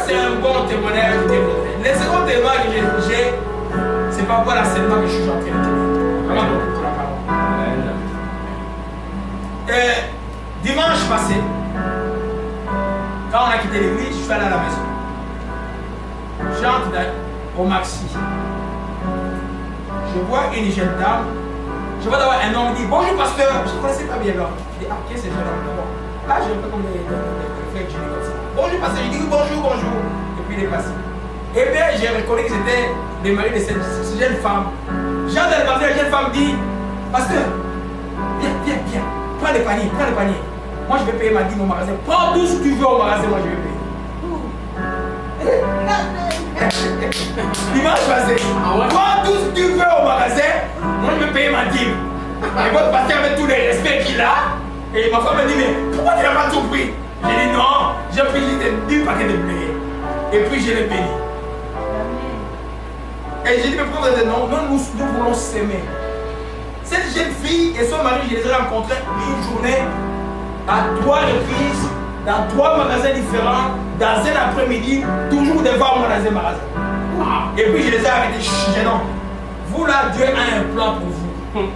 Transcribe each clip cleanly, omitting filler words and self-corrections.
c'est un bon témoignage. Le second témoignage que j'ai, c'est pas pour l'enseignement que je suis en train de donner. Vraiment beaucoup pour la parole. Dimanche passé, quand on a quitté l'église, je suis allé à la maison. J'entre au Maxi. Je vois une jeune dame. Je vois d'abord un homme qui dit bonjour pasteur. Je ne connaissais pas bien l'homme. Je dis ah, qu'est-ce que c'est ce jeune homme? Là, j'ai un peu comme les frères Jimmy comme ça. Bonjour pasteur. Je dis oui, bonjour, bonjour. Et puis il est passé. Et bien, j'ai reconnu que c'était le mari de cette jeune femme. J'entre dans le magasin, la jeune femme dit pasteur, viens, viens, viens. Prends le panier, prends le panier. Moi, je vais payer ma dîme au magasin. Prends tout ce que tu veux au magasin, moi, je vais payer. Dimanche passé, prends tout ce que tu veux au magasin, moi, je vais payer ma dîme. Et votre pasteur avec tous les respects qu'il a, et ma femme me dit, mais pourquoi tu n'as pas tout pris? J'ai dit non, j'ai pris juste 10 paquets de blé. Et puis, je l'ai béni. Et j'ai dit, mais pourquoi vous avez dit non? Nous voulons s'aimer. Cette jeune fille et son mari, je les ai rencontrés une journée à 3 reprises, dans 3 magasins différents, dans un après-midi, toujours devant moi dans un magasin. Et puis je les ai arrêtés. Je dis non, vous là, Dieu a un plan pour vous.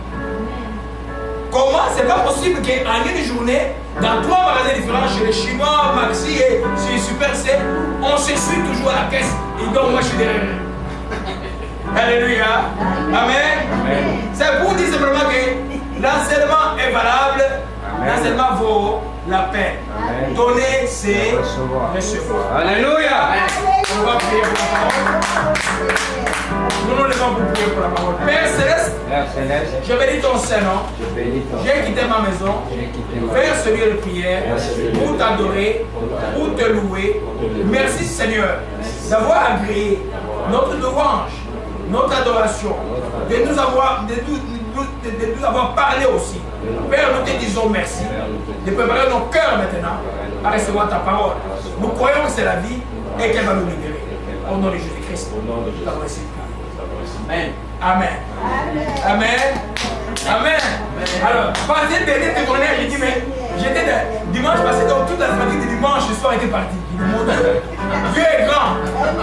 Comment? C'est pas possible qu'en une journée, dans 3 magasins différents, chez les Chinois, Maxi et chez Super C, on se suit toujours à la caisse. Et donc moi je suis derrière. Alléluia. Amen. C'est pour dire simplement que l'enseignement est valable. L'enseignement vaut la peine. Donner, c'est recevoir. Alléluia. On va prier pour la parole. Nous nous levons pour prier pour la parole. Père Céleste, je bénis ton Saint-Nom. J'ai quitté ma maison vers ce lieu de prière pour t'adorer, pour te louer. Merci Seigneur d'avoir agréé notre louange, notre adoration, de nous avoir parlé aussi. Père, nous te disons merci de préparer nos cœurs maintenant à recevoir ta parole. Nous croyons que c'est la vie et qu'elle va nous libérer. Au nom de Jésus-Christ. Amen. Amen. Amen. Amen. Alors, par cette dernière témoignage, j'ai dit, mais j'étais dimanche passé, donc toute la fatigue de dimanche, le soir était parti. Mon Dieu, Dieu est grand.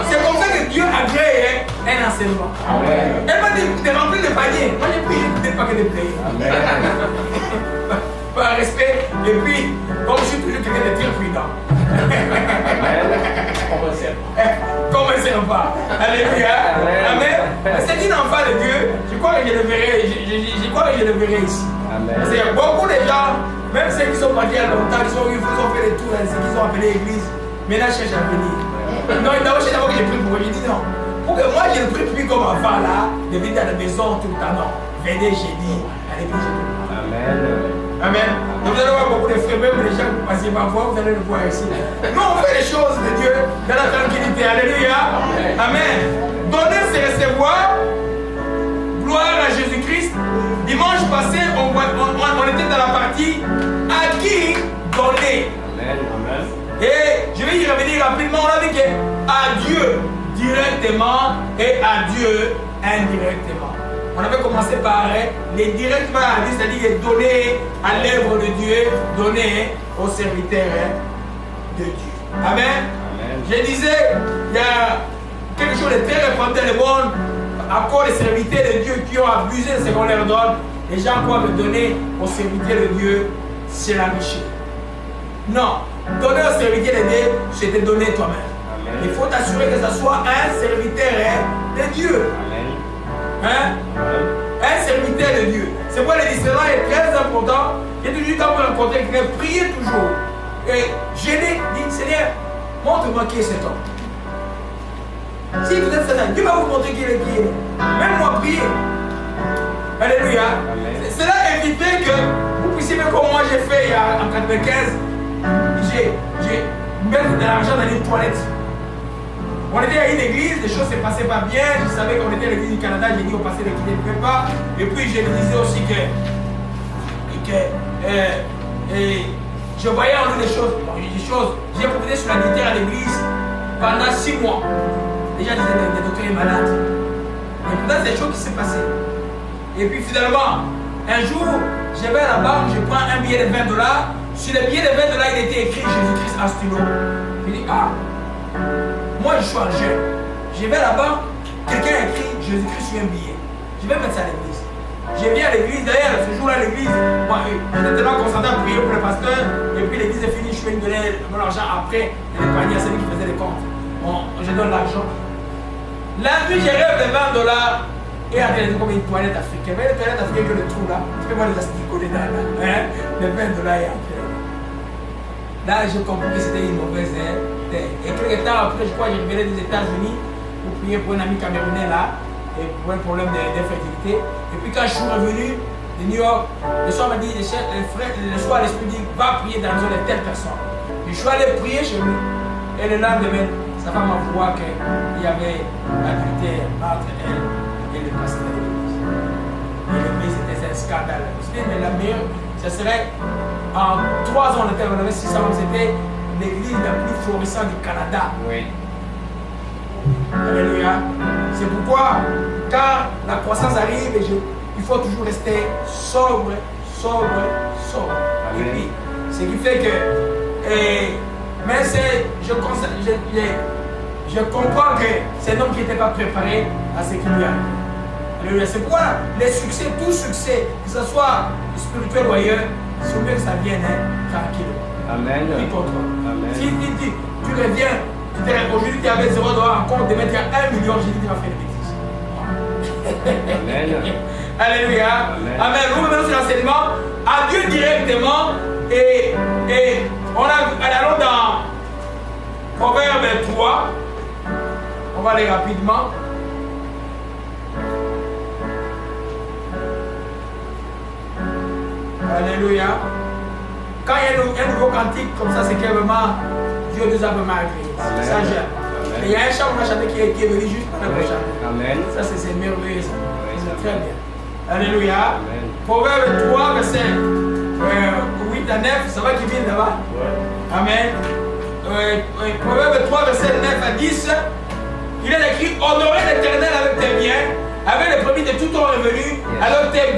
C'est comme ça que Dieu a créé un enseignement. Elle m'a dit, tu es rempli de paniers. Moi, j'ai pris des paquets de blé. Par respect. Et puis, comme je suis toujours quelqu'un de très prudent. Commencez pas. Alléluia. Amen. C'est un enfant de Dieu. Je crois que je le verrai. Je crois que je le verrai ici. Parce qu'il y a beaucoup de gens, même ceux qui sont partis il y a longtemps, qui ont fait des tours, ceux qui sont appelés l'église, maintenant cherchent à venir. Non, d'abord que j'ai pris pour eux. J'ai dit non. Pour que moi je ne prie plus comme avant là, de venir à la maison tout le temps. Non. Venez, j'ai dit, à l'église. Amen. Amen. Donc vous allez voir beaucoup de frères, même les gens que vous passez par vous allez le voir ici. Nous on fait les choses de Dieu dans la tranquillité. Alléluia. Amen. Donner c'est recevoir. Gloire à Jésus-Christ. Dimanche passé, on était dans la partie à qui donner. Amen. Et je vais y revenir rapidement. On a dit à Dieu directement et à Dieu indirectement. On avait commencé par les directement à Dieu, c'est-à-dire donner à l'œuvre de Dieu, donner aux serviteurs de Dieu. Amen. Je disais, il y a quelque chose de très répandu dans le monde à cause des serviteurs de Dieu qui ont abusé de ce qu'on leur donne. Les gens croient que donner aux serviteurs de Dieu, c'est l'enrichir. Non, donner aux serviteurs de Dieu, c'est te donner toi-même. Il faut t'assurer que ce soit un serviteur de Dieu. Hein? Un serviteur de Dieu. C'est pourquoi le discernement est très important. J'ai toujours quand vous rencontrez quelqu'un, priez toujours. Et gênez, dites Seigneur, montre-moi qui est cet homme. Si vous êtes Satan, Dieu va vous montrer qui il est. Même moi, priez. Alléluia. Cela éviterait que vous puissiez faire comme moi j'ai fait en 1995. J'ai mis de l'argent dans les toilettes. On était à une église, les choses ne se passaient pas bien. Je savais qu'on était à l'église du Canada, j'ai dit au pasteur de quitter le pas. Et puis je me disais aussi que je voyais en lui des choses. J'ai profité sur la militaire à l'église pendant 6 mois. Les gens disaient le docteur est malade. Et pourtant c'est des choses qui s'est passées. Et puis finalement, un jour, je vais à la banque, je prends un billet de $20. Sur le billet de $20, il était écrit Jésus-Christ en stylo. Je dis, ah, Moi, je suis en jeûne. Je vais là-bas, quelqu'un écrit Jésus-Christ sur un billet. Je vais mettre ça à l'église. Je viens à l'église, d'ailleurs, ce jour-là, l'église, moi, j'étais tellement concentré à prier pour le pasteur, et puis l'église est finie, je fais une donnée mon argent après, et les paniers, c'est lui qui faisait les comptes. Bon, je donne l'argent. La nuit, j'ai rêvé de $20, et après, j'ai comme une toilette africaine. Mais les toilettes africaines, que le trou là, fais-moi les asticots dedans, là. Hein? Les $20 et après. Là, j'ai compris que c'était une mauvaise idée. Et quelques temps après, je crois que je revenais des États-Unis pour prier pour un ami camerounais là, et pour un problème d'infertilité. Et puis quand je suis revenu de New York, le soir m'a dit, le soir l'esprit dit, va prier dans la maison de telle personne. Je suis allé prier chez lui. Et le lendemain, sa femme m'avoua qu'il y avait adultère entre elle et le pasteur de l'église. Et l'église était un scandale. Je me suis dit, mais la meilleure, ce serait en 3 ans, on avait 6 ans, c'était l'église la plus florissante du Canada. Oui. Alléluia. C'est pourquoi, quand la croissance arrive, il faut toujours rester sobre. Amen. Et puis, ce qui fait que, mais je comprends que c'est un homme qui n'était pas préparé à ce qu'il y a. Alléluia. C'est pourquoi les succès, tout succès, que ce soit spirituel ou ailleurs, c'est mieux que ça vienne tranquille. Amen. Amen. Si tu reviens, aujourd'hui tu avais $0 en compte, demain tu as 1 million, j'ai dit tu vas faire des bêtises. Amen. Alléluia. Amen. Nous revenons sur l'enseignement à Dieu directement et allons dans Proverbe 3. On va aller rapidement. Alléluia. Quand il y a un nouveau cantique comme ça, c'est que vraiment Dieu nous a vraiment agréé. Ça j'aime. Il y a un chant qu'on a chanté qui est venu juste pendant qu'on chante. Amen. Ça c'est merveilleux. C'est très bien. Alléluia. Proverbe 3, verset 8 à 9, ça va qui vient là-bas. Amen. Proverbe 3, verset 9 à 10. Il est écrit: honorer l'Éternel avec tes biens, avec les premiers de tout ton revenu, alors tes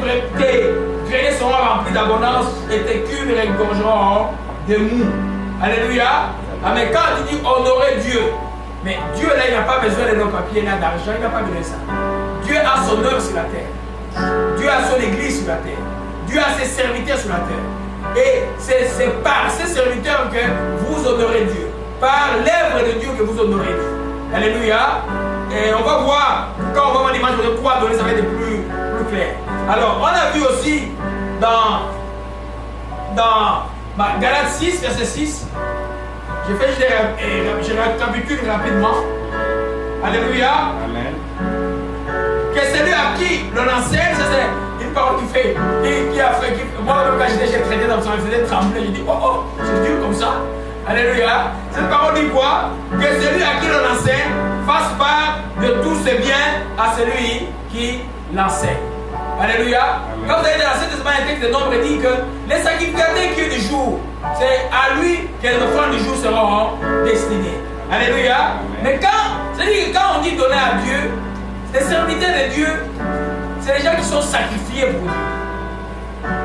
greniers seront remplis d'abondance et tes cuves regorgeront de mou. Alléluia. Amen. Quand tu dis honorer Dieu, mais Dieu là, il n'a pas besoin de nos papiers, d'argent, il n'a pas besoin de ça. Dieu a son œuvre sur la terre. Dieu a son église sur la terre. Dieu a ses serviteurs sur la terre. Et c'est par ces serviteurs que vous honorez Dieu. Par l'œuvre de Dieu que vous honorez Dieu. Alléluia. Et on va voir, quand on va voir l'image de quoi donner, ça va être plus clair. Alors, on a vu aussi dans Galates 6, verset 6. Je récapitule rapidement. Alléluia. Amen. Que celui à qui l'on enseigne, c'est une parole qui fait, moi-même quand j'étais traité dans son, il faisait trembler, je dis, oh, c'est dur comme ça. Alléluia. Cette parole dit quoi? Que celui à qui l'on enseigne fasse part de tous ses biens à celui qui l'enseigne. Alléluia. Amen. Quand vous allez dans l'Ancien Testament, un texte de Nombre dit que les sacrificateurs qui du jour, c'est à lui que les offrandes du jour seront destinées. Alléluia. Amen. Mais c'est-à-dire que quand on dit donner à Dieu, les serviteurs de Dieu, c'est les gens qui sont sacrifiés pour Dieu.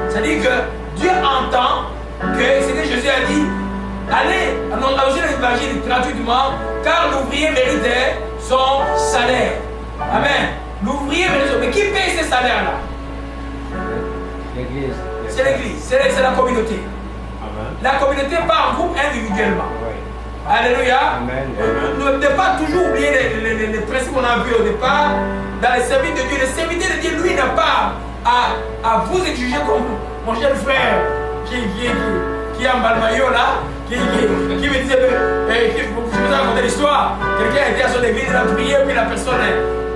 C'est-à-dire que Dieu entend que ce que Jésus a dit, allez, annoncer l'évangile gratuitement, car l'ouvrier mérite son salaire. Amen. L'ouvrier mérite son salaire. Mais qui paye ces salaires-là? L'église. C'est l'église, c'est la communauté. Amen. La communauté part en groupe individuellement. Oui. Alléluia. Amen. Ne pas toujours oublier les principes qu'on a vus au départ. Dans les services de Dieu, le serviteur de Dieu, lui, n'a pas à vous exiger comme mon jeune frère qui est en Balmaillot là, qui me disait, je vous ai raconté l'histoire. Quelqu'un était à son église, il a prié, puis la personne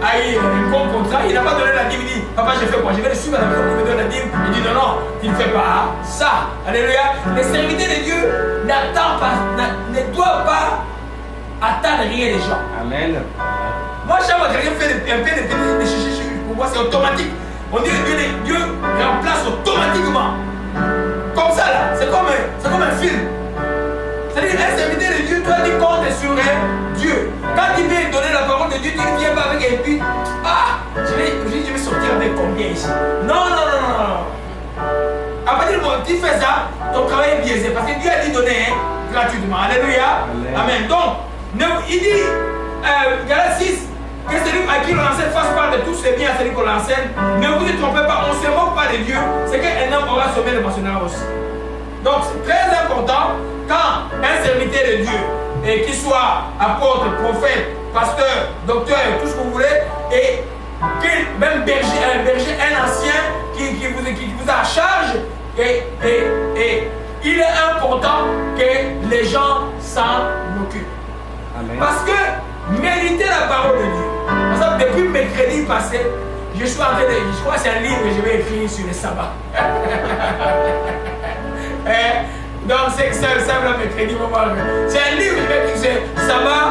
a eu un bon contrat, il n'a pas donné la dîme, il dit, papa, je fais quoi? Je vais le suivre à la maison pour me donner la dîme. Il dit, non, tu ne fais pas ça. Alléluia. Les serviteurs de Dieu ne doivent pas attendre rien des gens. Amen. Moi, chaque fois que quelqu'un fait un peu de chichi, pour moi, c'est automatique. On dit que Dieu remplace automatiquement. Comme ça, là, c'est comme un film. C'est-à-dire, un serviteur de Dieu, toi, tu comptes sur Dieu. Quand il vient donner la parole de Dieu, tu ne viens pas avec un but. Je vais sortir avec combien ici? Non. À partir du moment où tu fais ça, ton travail est biaisé. Parce que Dieu a dit donner gratuitement. Alléluia. Amen. Donc, Il dit, Galates 6, que celui à qui l'on enseigne fasse part de tout ce bien à celui qu'on l'enseigne. Ne vous y trompez pas, on ne se moque pas de Dieu. C'est qu'un homme aura sauvé le pensionnat aussi. Donc c'est très important quand un serviteur de Dieu, et qu'il soit apôtre, prophète, pasteur, docteur, tout ce que vous voulez, et même berger, un ancien qui vous a à charge, et il est important que les gens s'en occupent. Amen. Parce que méditer la parole de Dieu. Par exemple, depuis mercredi passé, je suis en train de. Je crois que c'est un livre que je vais écrire sur le sabbat. Donc, c'est que ça là, mercredi, c'est un livre que je vais écrire sur le sabbat.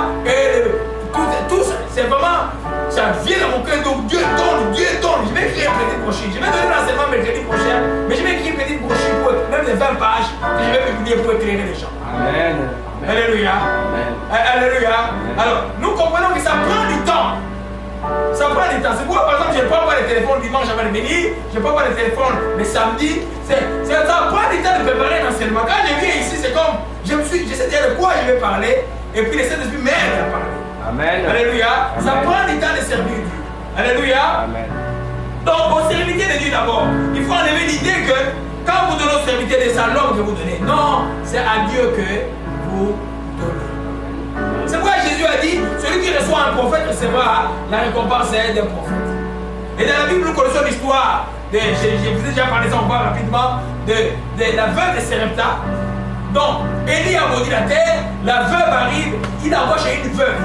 Tout ça, c'est vraiment. Ça vient dans mon cœur, donc Dieu donne. Je vais écrire une petite brochure. Je vais donner l'enseignement mercredi prochain, mais je vais écrire une petite brochure pour même de 20 pages que je vais publier pour éclairer les gens. Amen. Alléluia. Amen. Alléluia. Amen. Alors, nous comprenons que ça prend du temps. Ça prend du temps. C'est pourquoi, par exemple, je ne prends pas le téléphone dimanche avant de venir, je ne prends pas le téléphone le samedi. Ça prend du temps de préparer un enseignement. Quand je viens ici, c'est comme, j'essaie de dire de quoi je vais parler, et puis le Saint-Esprit m'aide à parler. Amen. Alléluia. Amen. Ça prend du temps de servir Dieu. Alléluia. Amen. Donc, au serviteur de Dieu d'abord, il faut enlever l'idée que quand vous donnez au serviteur de ça, l'homme que vous donnez. Non, c'est à Dieu que vous donnez. C'est pourquoi Jésus a dit, celui qui reçoit un prophète recevra la récompense d'un prophète. Et dans la Bible, nous connaissons l'histoire, je vous ai déjà parlé ça encore rapidement, de la veuve de Sarepta. Donc, Élie a maudit la terre, la veuve arrive, il envoie chez une veuve.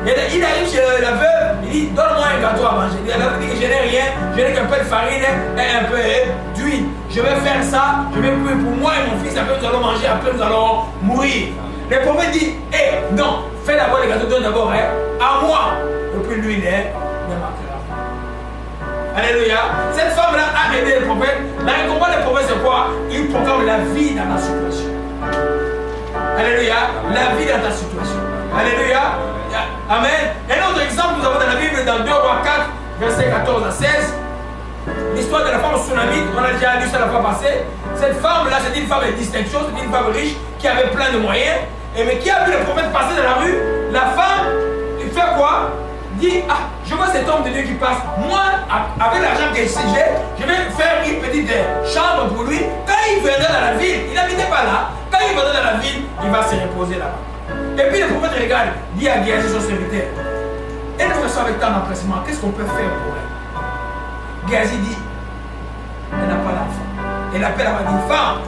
Et il arrive chez la veuve, il dit, donne-moi un gâteau à manger. La veuve dit que je n'ai rien, je n'ai qu'un peu de farine et un peu d'huile. Je vais faire ça, je vais prier pour moi et mon fils, après nous allons manger, après nous allons mourir. Le prophète dit, non, fais d'abord le gâteau, donne d'abord à moi. Et puis l'huile ne manquera. Alléluia. Cette femme-là a aidé le prophète. La récompense du prophète, c'est quoi? Il proclame la vie dans la situation. Alléluia. La vie dans ta situation. Alléluia. Amen. Un autre exemple, nous avons dans la Bible, dans 2 Rois 4, versets 14 à 16, l'histoire de la femme tsunamite. On a déjà lu ça la fois passée. Cette femme-là, c'est une femme de distinction, c'est une femme riche qui avait plein de moyens, mais qui a vu le prophète passer dans la rue. La femme, il fait quoi? Dit, je vois cet homme de Dieu qui passe. Moi, avec l'argent que j'ai, je vais faire une petite chambre pour lui. Quand il viendra dans la ville, il n'habitait pas là. Quand il viendra dans la ville, il va se reposer là-bas. Et puis le prophète regarde, dit à Géasi, son serviteur, elle nous reçoit avec tant d'empressement, qu'est-ce qu'on peut faire pour elle? Géasi dit, elle n'a pas d'enfant. Elle appelle à dit, femme,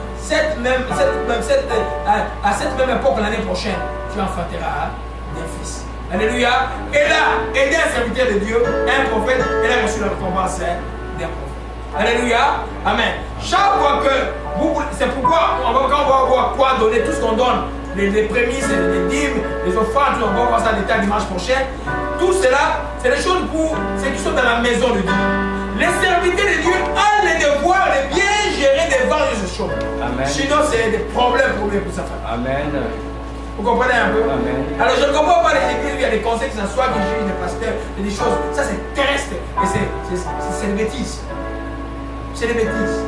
à cette même époque l'année prochaine, tu enfanteras un fils. Alléluia. Elle a aidé un serviteur de Dieu, un prophète, elle a reçu la récompense d'un prophète. Alléluia. Amen. Chaque fois que c'est pourquoi quand on va voir quoi donner, tout ce qu'on donne, les prémices, les dîmes, les offrandes, on va voir ça en détail dimanche prochain. Tout cela, c'est des choses pour ceux qui sont dans la maison de Dieu. Les serviteurs de Dieu ont le devoir de bien gérer des vents de ce choses. Sinon, c'est des problèmes pour sa famille. Amen. Vous comprenez un peu? Amen. Alors je ne comprends pas les églises où il y a des conseils qui s'assoient, qui jugent des pasteurs, des choses. Ça c'est terrestre et c'est des bêtises. C'est des bêtises.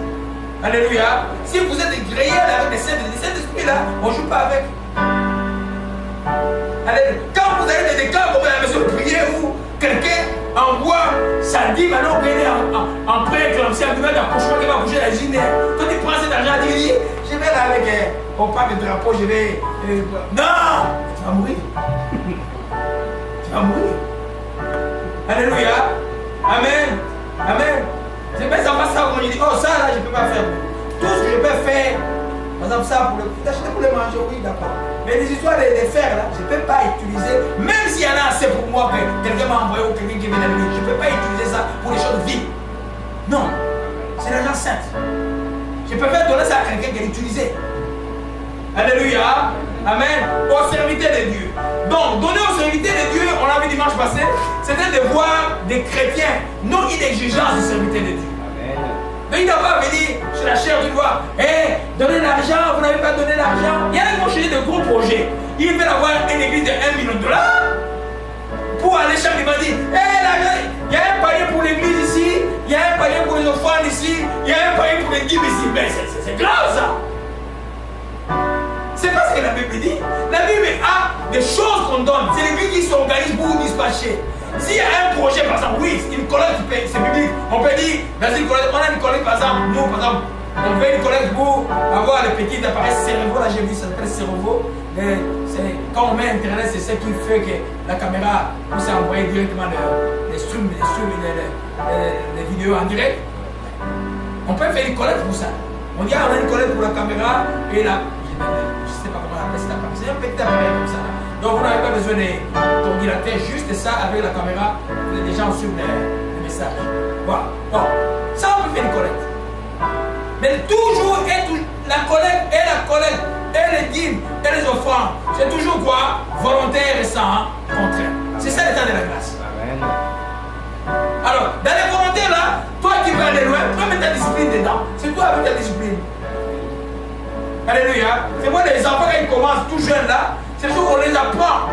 Alléluia. Si vous êtes réel avec les Saint-Esprit là, on ne joue pas avec. Alléluia. Quand vous avez des cas comme la maison de prière où quelqu'un envoie sa dit maintenant qu'elle est en pré-éclampsie, elle va accoucher, elle va accoucher la gine. Quand il prend cet argent, il dit, je vais là avec on parle de drapeau, je vais. Non! Tu vas mourir. Tu vas mourir. Alléluia. Amen. Amen. C'est pas ça quand je dis, oh ça là, je ne peux pas faire. Tout ce que je peux faire, par exemple ça, d'acheter pour les manger, oui, d'accord. Mais les histoires de faire là, je ne peux pas utiliser, même s'il y en a assez pour moi que quelqu'un m'a envoyé ou quelqu'un qui vient de venir, je ne peux pas utiliser ça pour les choses vides. Non. C'est l'argent saint. Je peux pas donner ça à quelqu'un qui est utilisé. Alléluia. Amen. Au serviteur de Dieu. Donc, donner au serviteur de Dieu, on l'a vu dimanche passé, c'était de voir des chrétiens non une exigence du serviteur de Dieu. Amen. Mais il n'a pas venir sur la chair du doigt. Donnez l'argent, vous n'avez pas donné l'argent. Il y a qui vont chercher de gros projets. Ils veulent avoir une église de 1 million de dollars pour aller chaque dimanche dire, il y a un panier pour l'église ici, il y a un panier pour les offrandes ici, il y a un panier pour les dîmes ici. Mais c'est grave ça. C'est pas ce que la Bible dit. La Bible a des choses qu'on donne. C'est l'Église qui s'organise pour vous dispatcher. S'il y a un projet, par exemple, oui, une collecte, c'est public. On peut dire, dans une collecte, on a une collecte, par exemple, nous, par exemple, on fait une collecte pour avoir les petits appareils cerveau, là j'ai vu, ça s'appelle cerveau. Quand on met Internet, c'est ce qui fait que la caméra puisse envoyer directement les streams, les vidéos en direct. On peut faire une collecte pour ça. On dit, on a une collecte pour la caméra et la. Je ne sais pas comment on appelle cet appareil. C'est un petit appareil comme ça. Donc vous n'avez pas besoin d'ordinateur, juste ça avec la caméra. Les gens suivent les messages. Voilà. Bon, ça on peut faire une collecte. Mais toujours la collecte et les dîmes et les offrandes, c'est toujours quoi? Volontaire et sans contraire. C'est ça l'état de la grâce. Amen. Alors, dans les volontaires là, toi qui veux aller loin, toi mets ta discipline dedans. C'est toi avec ta discipline. Alléluia. C'est moi les enfants quand ils commencent tout jeunes là, c'est sûr qu'on les apprend.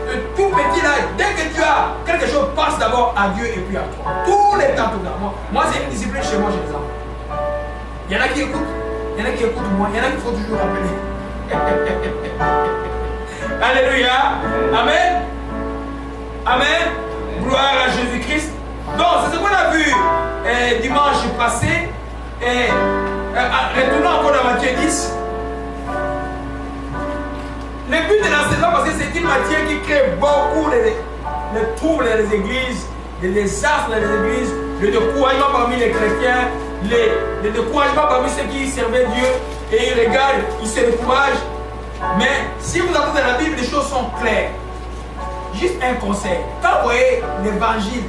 De tout petit là, dès que tu as quelque chose, passe d'abord à Dieu et puis à toi. Tous les temps, tout le temps. Moi c'est une discipline chez moi, chez les enfants. Il y en a qui écoutent, il y en a qui écoutent moi, il y en a qui faut toujours rappeler. Alléluia. Amen. Amen. Gloire à Jésus-Christ. Donc, c'est ce qu'on a vu dimanche passé. Retournons encore dans Matthieu 10. Le but de l'enseignement, parce que c'est une matière qui crée beaucoup de troubles dans les églises, des désastres dans les églises, le découragement parmi les chrétiens, le découragement parmi ceux qui servaient Dieu, et ils regardent, ils se découragent. Mais si vous entendez dans la Bible, les choses sont claires. Juste un conseil. Quand vous voyez l'évangile,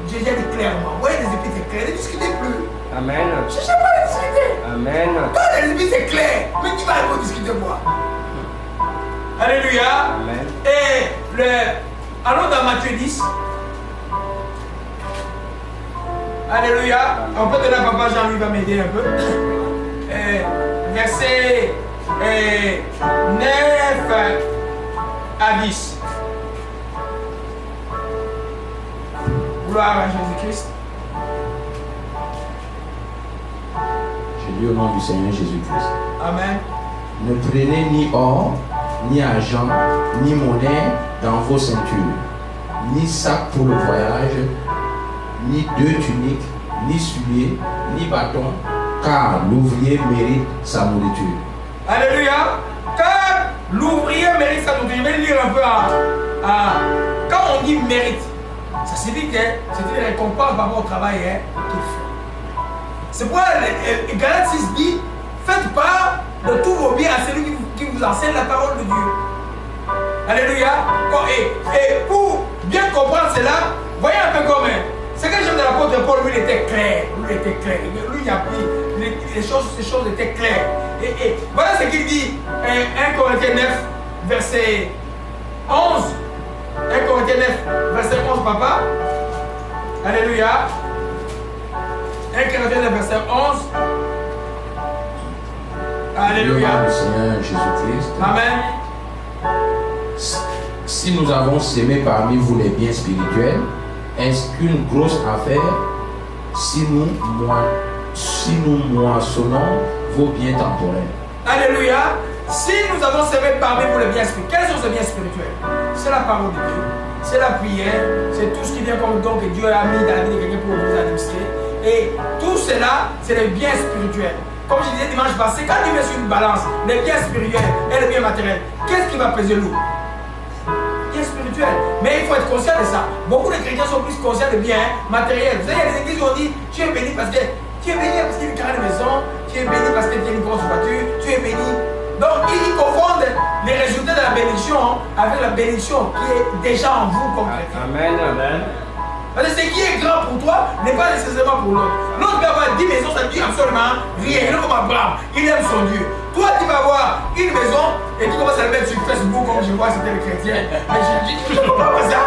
Jésus dit clairement, vous voyez les épîtres clairs, ne discutez plus. Amen. Je ne sais pas discuter. Amen. Quand les épîtres c'est clair, mais tu vas aller discuter moi. Alléluia. Amen. Et allons dans Matthieu 10. Alléluia. On peut donner à papa Jean-Louis va m'aider un peu. Verset 9 à 10. Gloire à Jésus-Christ. Je lis au nom du Seigneur Jésus-Christ. Amen. Ne prenez ni or, ni argent, ni monnaie dans vos ceintures, ni sac pour le voyage, ni deux tuniques, ni souliers, ni bâton, car l'ouvrier mérite sa nourriture. Alléluia. Car l'ouvrier mérite sa nourriture. Je vais lire un peu quand on dit mérite, ça signifie que c'est une récompense par rapport au travail qu'il fait. C'est pourquoi Galates 6 dit, faites part de tous vos biens à celui qui vous enseigne la parole de Dieu. Alléluia. Et pour bien comprendre cela, voyez un peu comme ce que j'aime de l'apôtre Paul, lui il était clair. Lui il a pris ces choses étaient claires. Et voilà ce qu'il dit 1 Corinthiens 9 verset 11. 1 Corinthiens 9 verset 11 papa. Alléluia. 1 Corinthiens 9 verset 11. Alléluia. Le Seigneur Jésus-Christ. Amen. Si nous avons sémé parmi vous les biens spirituels, est-ce qu'une grosse affaire si nous moissonnons vos biens temporels? Alléluia. Si nous avons sémé parmi vous les biens spirituels, quels sont ces biens spirituels? C'est la parole de Dieu, c'est la prière, c'est tout ce qui vient comme don que Dieu a mis dans la vie de quelqu'un pour vous administrer. Et tout cela, c'est les biens spirituels. Comme je disais dimanche passé, quand tu mets sur une balance les biens spirituels et les biens matériels, qu'est-ce qui va peser lourd? Biens spirituels. Mais il faut être conscient de ça. Beaucoup de chrétiens sont plus conscients des biens matériels. Vous savez, il y a des églises où on dit tu es béni parce que tu es béni parce qu'il y a une grande maison, tu es béni parce que tu as une grosse voiture, tu es béni. Donc ils confondent les résultats de la bénédiction avec la bénédiction qui est déjà en vous comme chrétien. Amen, amen. Parce que ce qui est grand pour toi n'est pas nécessairement pour l'autre. L'autre peut avoir 10 maisons, ça ne dit absolument rien. Il est comme Abraham, il aime son Dieu. Toi, tu vas avoir une maison et tu commences à le mettre sur Facebook comme je vois c'était le chrétien. Mais je ne comprends pas ça.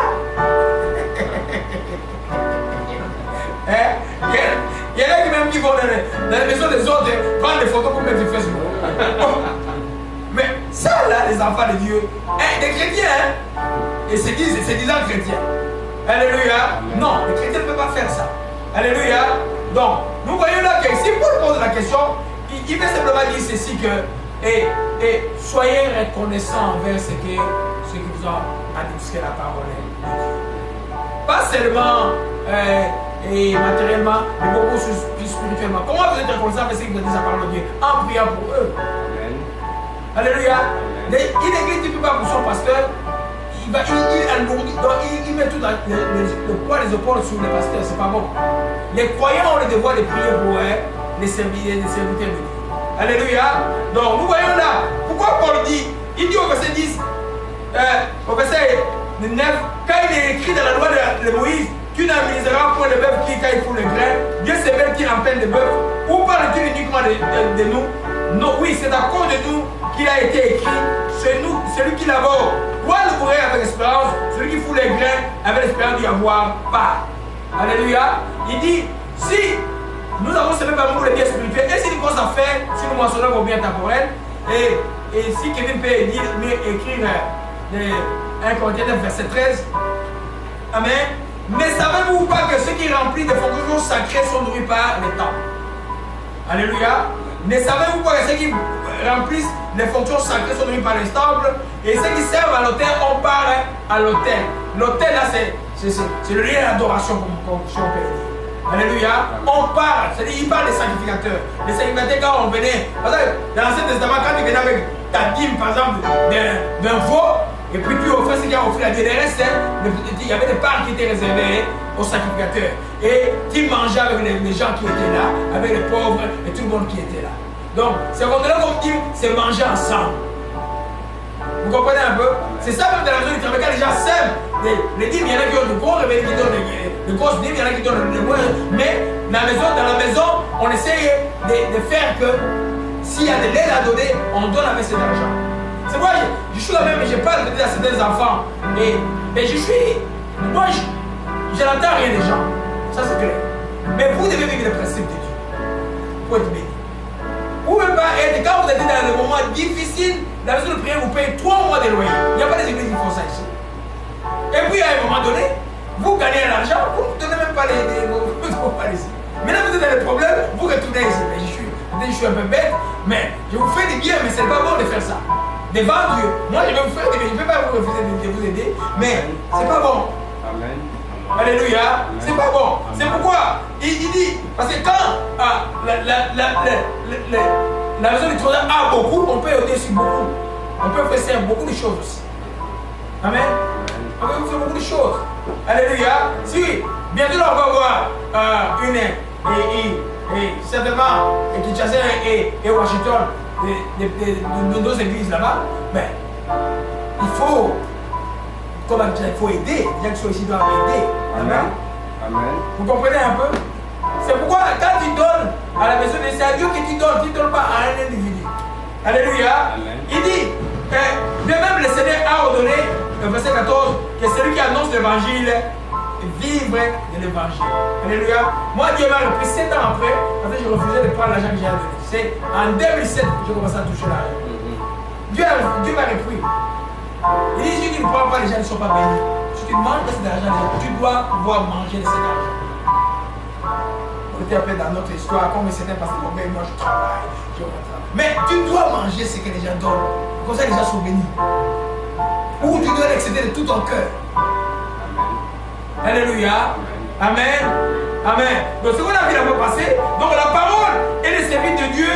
Il y en a qui même qui vont dans les maisons des autres prendre des photos pour mettre sur Facebook. Mais ça là, les enfants de Dieu, des chrétiens, et c'est disant chrétiens. Alléluia. Non, les chrétiens ne peuvent pas faire ça. Alléluia. Donc, nous voyons là que si Paul pose la question, il veut simplement dire ceci que Et soyez reconnaissants envers ce qui vous a indiqué la parole de Dieu. Pas seulement et matériellement, mais beaucoup plus spirituellement. Comment vous êtes reconnaissant avec ce qui vous a dit la parole de Dieu? En priant pour eux. Amen. Alléluia. Une église ne peut pas pour son pasteur. Il alourdit, donc il met tout le poids des épaules sur les pasteurs. C'est pas bon. Les croyants ont le devoir de prier pour les serviteurs de Dieu. Alléluia. Donc nous voyons là, pourquoi Paul dit, il dit au verset 10, au verset 9, quand il est écrit dans la loi de Moïse, tu n'amuseras point le bœuf qui, quand il fout le grain, Dieu c'est même qui en peine de bœuf, ou parle-t-il uniquement de nous? Non, oui, c'est à cause de nous qu'il a été écrit, c'est nous, celui qui labore, doit labourer avec espérance, celui qui fout les grains avec l'espérance d'y avoir part. Alléluia. Il dit, si nous avons semé parmi nous les biens spirituels, et si nous commençons à faire, si nous mentionnons vos biens temporels, et si Kevin peut écrire 1 Corinthiens 9, verset 13, Amen. Ne savez-vous pas que ceux qui remplissent des fonctions sacrées sont nourris par les temps? Alléluia. Ne savez-vous pas que ceux qui remplissent les fonctions sacrées sont nourris par les stables, et ceux qui servent à l'autel, on part à l'autel. L'autel là, c'est le lieu d'adoration, si on peut dire. Alléluia. On parle, c'est-à-dire il parle des sacrificateurs. Les sacrificateurs, quand on venait, parce que dans l'Ancien Testament, quand tu venais avec ta dîme, par exemple, d'un veau, et puis tu offrais ce qui a offert à Dieu. Les restes, il y avait des parts qui étaient réservées aux sacrificateurs. Et tu mangeais avec les gens qui étaient là, avec les pauvres et tout le monde qui était là. Donc, c'est comme dîme, c'est manger ensemble. Vous comprenez un peu? C'est ça même dans la zone du travail, quand les gens sèment les dîmes, il y en a qui ont de gros réveils qui donnent de grosses dîmes, il y en a qui donnent de moins. Mais dans la maison, on essaye de faire que s'il y a de l'aide à donner, on donne avec cet argent. C'est moi, je suis là même, je parle peut-être à certains enfants. Et je suis. Moi, je n'entends rien des gens. Ça, c'est clair. Mais vous devez vivre les principes de Dieu. Pour être béni. Vous ne pouvez pas être, quand vous êtes dans le moment difficile, la maison de prière, vous payez 3 mois de loyer. Il n'y a pas des églises qui font ça ici. Et puis, à un moment donné, vous gagnez l'argent, vous ne donnez même pas les ici. Maintenant, vous êtes dans les problèmes, vous retournez ici. Mais je suis un peu bête, mais je vous fais du bien, mais ce n'est pas bon de faire ça. Devant Dieu. Moi, je vais vous faire des bien. Je ne peux pas vous refuser de vous aider, mais ce n'est pas bon. Amen. Alléluia. C'est pas bon. C'est pourquoi il dit, parce que quand la maison du trésor a beaucoup, on peut aider sur beaucoup. On peut faire beaucoup de choses aussi. Amen. On peut faire beaucoup de choses. Alléluia. Si, bientôt on va voir certainement, et Kinshasa et Washington, de nos églises là-bas, mais il faut, il faut aider. Les gens qui sont ici doivent aider. Amen. Amen. Vous comprenez un peu? C'est pourquoi quand tu donnes à la maison de Dieu, c'est à Dieu que tu ne donnes pas à un individu. Alléluia. Amen. Il dit, de même le Seigneur a ordonné, le verset 14, que celui qui annonce l'évangile vivre de l'évangile. Alléluia. Moi, Dieu m'a repris 7 ans après, parce que je refusais de prendre l'argent que j'ai donné. C'est en 2007 que j'ai commencé à toucher l'argent. Dieu m'a repris. Il dit, si tu ne prends pas, les gens ne sont pas bénis. Si tu manges de cet argent, tu dois pouvoir manger de cet argent. On était appelé dans notre histoire, comme c'était parce que moi je travaille, mais tu dois manger ce que les gens donnent. Comme ça, les gens sont bénis. Ou tu dois l'excéder de tout ton cœur. Alléluia. Amen. Amen. Donc ce qu'on a vu la fois passée, donc la parole et le service de Dieu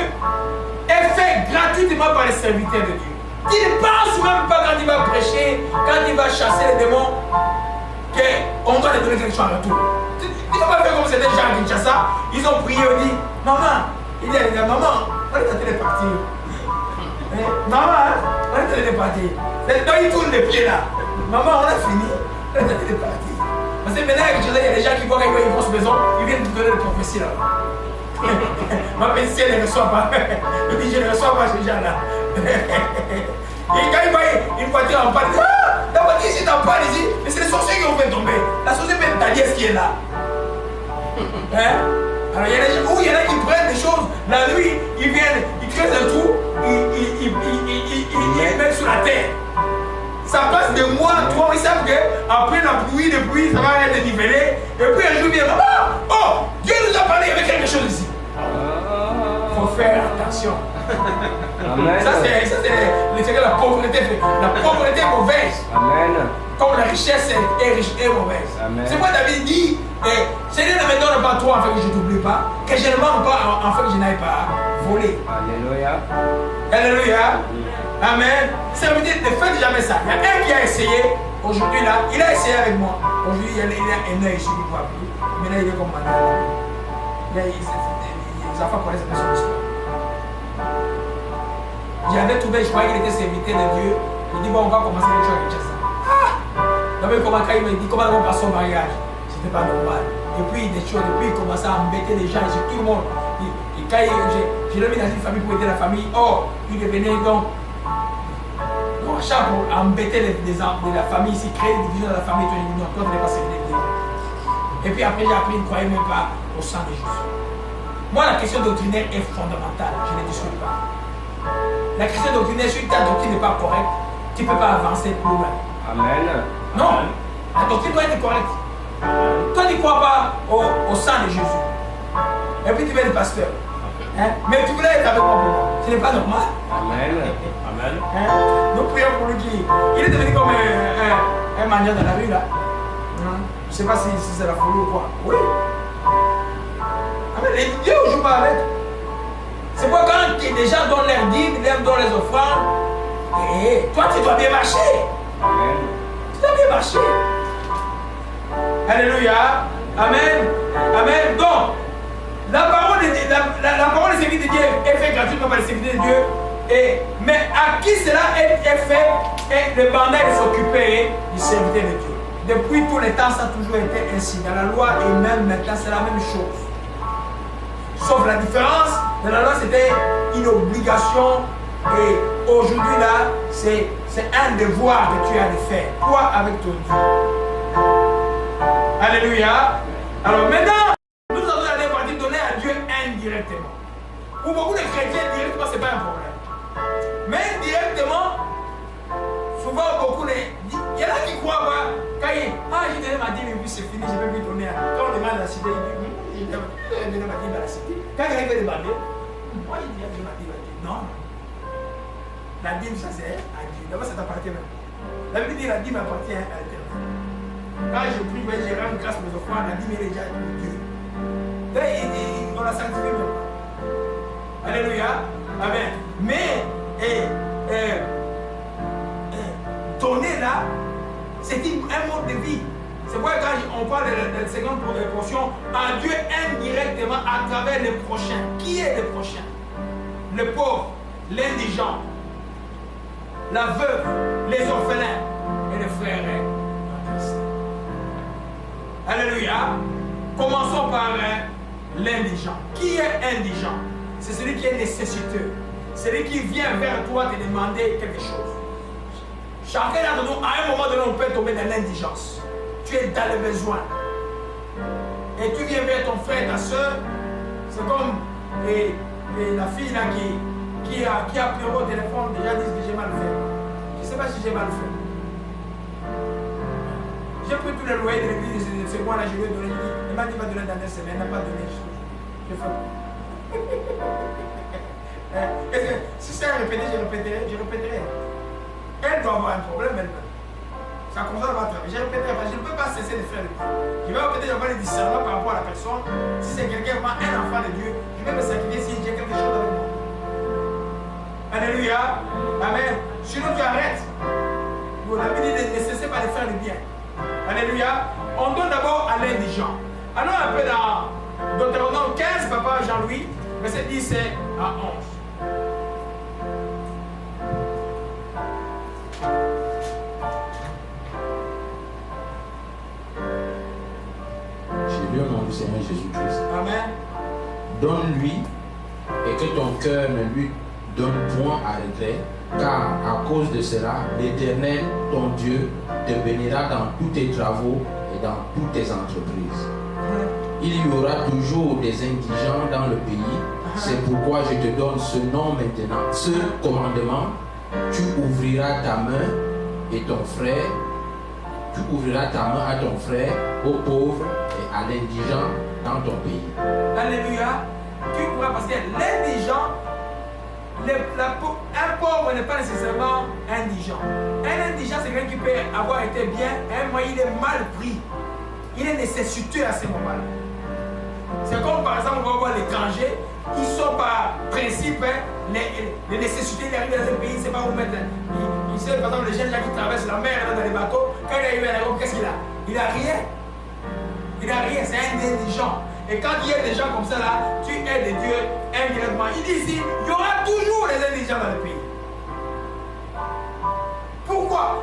est fait gratuitement par les serviteurs de Dieu. Il ne pense même pas quand il va prêcher, quand il va chasser les démons, qu'on doit lui donner quelque chose en retour. Tu ne vas pas faire comme c'était gens qui chassent ça. Ils ont prié, on dit, maman, il dit, maman, on est en train de partir. Maman, on est en train de partir. Donc il tourne les pieds là. Maman, on a fini, on est en train de partir. Parce que maintenant, il y a des gens qui voient qu'ils voient une grosse maison, ils viennent te donner des prophéties là. Ma petite elle ne reçoit pas. Il dit, je ne reçois pas ces gens-là. Et quand il voit une voiture en panne, il dit, ah, la voiture ici est en panne ici, mais c'est les sorciers qui ont fait tomber. La sorcière même ta nièce qui est là. Hein? Alors il y a des gens où il y en a qui prennent des choses, la nuit, ils viennent, ils creusent un trou, ils mettent sur la terre. Ça passe de mois, 3 mois, ils savent qu'après la pluie, ça va être nivelé. Et puis un jour, il dit, oh, Dieu nous a parlé, il y avait quelque chose ici. Il faut faire attention. Amen. Ça, c'est la pauvreté. La pauvreté est mauvaise. Amen. Comme la richesse est mauvaise. C'est quoi David dit, Seigneur, ne me donne pas toi afin que je ne t'oublie pas, que je ne manque pas afin que je n'aille pas voler. Alléluia. Alléluia. Amen. Serviteur, ne faites jamais ça. Il y a un qui a essayé, aujourd'hui là, il a essayé avec moi. Aujourd'hui, il a un œil sur le poids. Maintenant, il est comme maintenant. Les enfants connaissent un peu son histoire. J'avais trouvé, je croyais qu'il était serviteur de Dieu. Il dit, bon, on va commencer quelque chose avec ça. D'abord, quand il m'a dit, comment on passe au mariage? C'était pas normal. Et puis, des choses, et puis, il commençait à embêter les gens, tout le monde. Et quand je l'ai mis dans une famille pour aider la famille, il devenait donc pour embêter de la famille ici, créer des divisions dans la famille, toi tu n'es pas serviteur. Et puis après, j'ai appris, ne croyez même pas au sang de Jésus. Moi, la question doctrinaire est fondamentale, je ne discute pas. La question doctrinaire, si ta doctrine n'est pas correcte, tu ne peux pas avancer plus loin. Amen. Non, la doctrine doit être correcte. Toi, tu ne crois pas au sang de Jésus. Et puis tu es le pasteur. Hein? Mais tu voulais être avec moi pour moi. Ce n'est pas normal. Amen. Amen. Hein? Nous prions pour lui qui. Il est devenu comme un mendiant dans la rue là. Hein? Je ne sais pas si c'est la folie ou quoi. Oui. Amen. Les Dieu ne joue pas avec. C'est pourquoi quand des gens donnent leurs dîmes, donnent les offrandes, et toi tu dois bien marcher. Amen. Tu dois bien marcher. Alléluia. Amen. Amen. Donc, la parole des serviteurs de Dieu est faite gratuitement par les serviteurs de Dieu. Mais à qui cela est fait, et le mandat de s'occuper du serviteur de Dieu. Depuis tous les temps, ça a toujours été ainsi. Dans la loi et même maintenant, c'est la même chose. Sauf la différence, dans la loi, c'était une obligation. Et aujourd'hui, là, c'est un devoir que tu as de faire. Toi, avec ton Dieu. Alléluia. Alors maintenant, nous avons la partie donnée à Dieu indirectement. Pour beaucoup de chrétiens, directement, ce n'est pas un problème. Mais indirectement, souvent, beaucoup de. Il y en a qui croient, quand il j'ai donné ma dîme et puis c'est fini, je ne peux plus donner. Quand on demande à la cité, il dit, j'ai donné ma dîme à la cité. Quand quelqu'un veut demander, moi, il dit, j'ai donné ma dîme à Dieu. Non. La dîme, ça c'est à Dieu. D'abord, ça t'appartient même. La Bible dit, la dîme appartient à l'Éternel. Quand je prie, je rends grâce pour mes offrandes, la dîme est déjà pour Dieu. On l'a sanctifié même. Alléluia. Amen. Mais, donner là, c'est un mode de vie. C'est pourquoi quand on parle de la seconde portion, à Dieu indirectement à travers le prochain. Qui est le prochain? Le pauvre, l'indigent, la veuve, les orphelins et les frères en Christ. Alléluia. Commençons par l'indigent. Qui est indigent? C'est celui qui est nécessiteux. Celui qui vient vers toi te demander quelque chose. Chacun d'entre nous, à un moment donné, on peut tomber dans l'indigence. Tu es dans le besoin. Et tu viens vers ton frère, ta soeur. C'est comme la fille là qui a pleuré au téléphone, déjà dit que j'ai mal fait. Je ne sais pas si j'ai mal fait. J'ai pris tous les loyers de l'église de ce mois-là, je lui ai donné. Il m'a dit qu'il va donner dans 2 semaines, il n'a pas donné. Je fais. Si c'est à répéter, je répéterai. Elle doit avoir un problème elle-même. Ça commence à travailler. Je répéterai, je ne peux pas cesser de faire le bien. Je vais répéter, je vais avoir des discernements par rapport à la personne. Si c'est quelqu'un, vraiment un enfant de Dieu, je vais me sacrifier si j'ai quelque chose avec moi. Alléluia. Amen. Sinon tu arrêtes. La Bible dit ne cessez pas de faire le bien. Alléluia. On donne d'abord à l'indigent. Allons un peu dans Deutéronome 15, papa Jean-Louis, verset 10 à 11. J'ai lu au nom du Seigneur Jésus-Christ. Amen. Donne-lui et que ton cœur ne lui donne point à regret, car à cause de cela, l'Éternel, ton Dieu, te bénira dans tous tes travaux et dans toutes tes entreprises. Il y aura toujours des indigents dans le pays. C'est pourquoi je te donne ce nom maintenant, ce commandement. Tu ouvriras ta main et ton frère, tu ouvriras ta main à ton frère, aux pauvres et à l'indigent dans ton pays. Alléluia. Tu pourras parce que l'indigent un pauvre n'est pas nécessairement indigent. Un indigent, c'est quelqu'un qui peut avoir été bien, un moyen il est mal pris. Il est nécessiteux à ce moment-là. C'est comme par exemple, on va voir l'étranger, ils sont par principe, les nécessités, il arrive dans un pays, il ne sait pas où mettre. Il sait par exemple les jeunes gens qui traversent la mer dans les bateaux, quand il arrive à l'aéroport, qu'est-ce qu'il a? Il n'a rien. Il n'a rien, c'est un indigent. Et quand il y a des gens comme ça là, tu aides Dieu indirectement. Il dit ici, il y aura toujours des indigents dans le pays. Pourquoi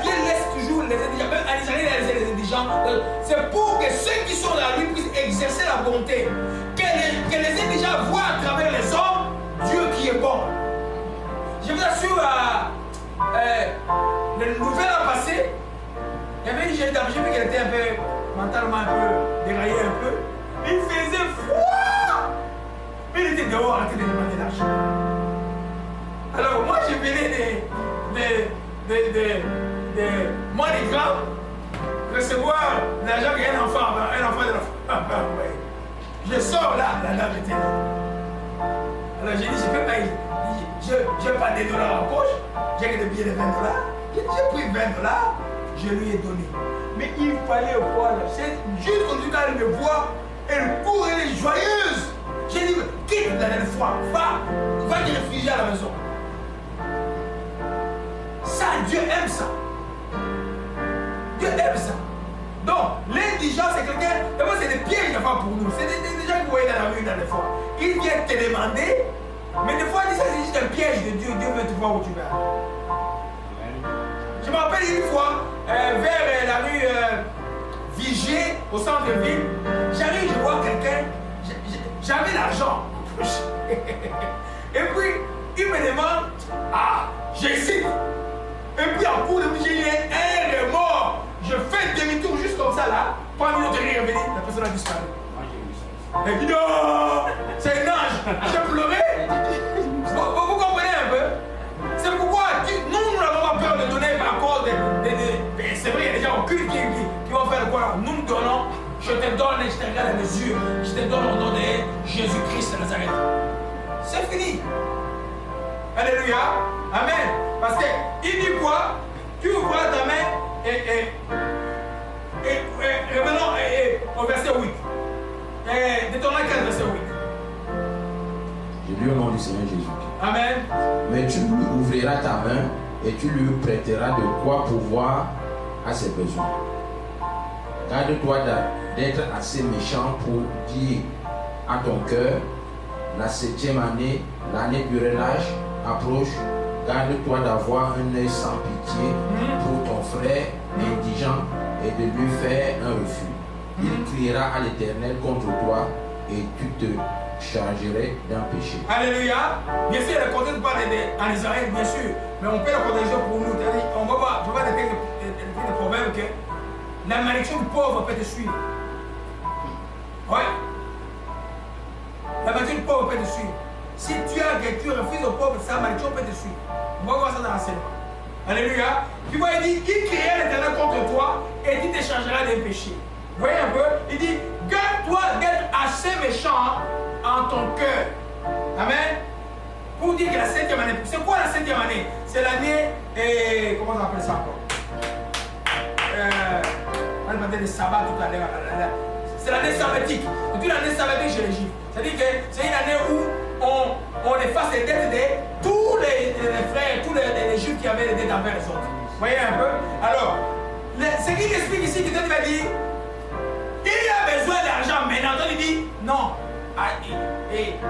Dieu laisse toujours les indigents? Même en Israël, il a laissé les indigents. C'est pour que ceux qui sont dans lui puissent exercer la bonté. Que les indigents voient à travers les hommes Dieu qui est bon. Je vous assure, le nouvel an passé, il y avait une jeune dame, j'ai vu qu'elle était un peu mentalement un peu déraillée un peu. Il faisait froid. Mais il était dehors en train de demander l'argent. Alors moi je venais de MoneyGram recevoir l'argent qu'un enfant de l'enfant. Je sors là, la dame était là. Alors j'ai dit, je peux pas, je n'ai pas des dollars en poche, j'ai que des billets de $20. J'ai pris $20, je lui ai donné. Mais il fallait voir, c'est juste quand elle me voit, elle court, elle est joyeuse. J'ai dit, quitte la dernière fois, va te réfugier à la maison. Ça, Dieu aime ça. Dieu aime ça. Donc, l'indigent, c'est quelqu'un, d'abord c'est des pièges des fois pour nous. C'est des gens que vous voyez dans la rue dans des fois. Ils viennent te demander, mais des fois, ça c'est juste un piège de Dieu. Dieu veut te voir où tu vas. Je me rappelle une fois, vers la rue Vigier, au centre-ville, j'arrive, je vois quelqu'un, j'avais l'argent. Et puis, il me demande, j'hésite. Et puis, en cours de j'ai un remords. Je fais demi-tour juste comme ça là. Pas une minute de revenir, la personne a disparu. Elle dit non, c'est un ange. J'ai pleuré. Vous comprenez un peu? C'est pourquoi nous n'avons pas peur de donner à cause c'est vrai, il y a des gens occultes qui vont faire quoi? Nous nous donnons, je te donne et je te regarde les yeux. Je te donne au nom de Jésus-Christ de Nazareth. C'est fini. Alléluia. Amen. Parce qu'il dit quoi? Tu ouvres ta main et revenons au verset 8. Détournons 15, verset 8. Je lis au nom du Seigneur Jésus-Christ. Amen. Mais tu lui ouvriras ta main et tu lui prêteras de quoi pourvoir à ses besoins. Garde-toi d'être assez méchant pour dire à ton cœur, la 7e année, l'année du relâche approche. Garde-toi d'avoir un œil sans pitié pour ton frère indigent et de lui faire un refus. Il criera à l'Éternel contre toi et tu te chargerais d'un péché. Alléluia. Bien sûr, le contexte parle en Israël, bien sûr, mais on peut le contexte pour nous. On va voir, je vois des problèmes que la malédiction du pauvre peut te suivre. Ouais. La malédiction du pauvre peut te suivre. Si tu refuses au pauvre, sa malédiction peut te suivre. On va voir ça dans l'enseignement. Alléluia. Tu vois, il dit, il criera l'Éternel contre toi et tu te chargeras d'un péché. Vous voyez un peu? Il dit, garde-toi d'être assez méchant en ton cœur. Amen. Pour dire que la 7e année, c'est quoi la 7e année? C'est l'année, comment on appelle ça encore? On va dire le sabbat tout à l'heure. C'est l'année sabbatique. C'est une année sabbatique chez les Juifs. C'est-à-dire que c'est une année où on efface les dettes de tous les frères, tous les Juifs qui avaient des dettes envers les autres. Vous voyez un peu? Alors, ce qu'il explique ici, que Dieu va dire, il a besoin d'argent, mais maintenant il dit, non.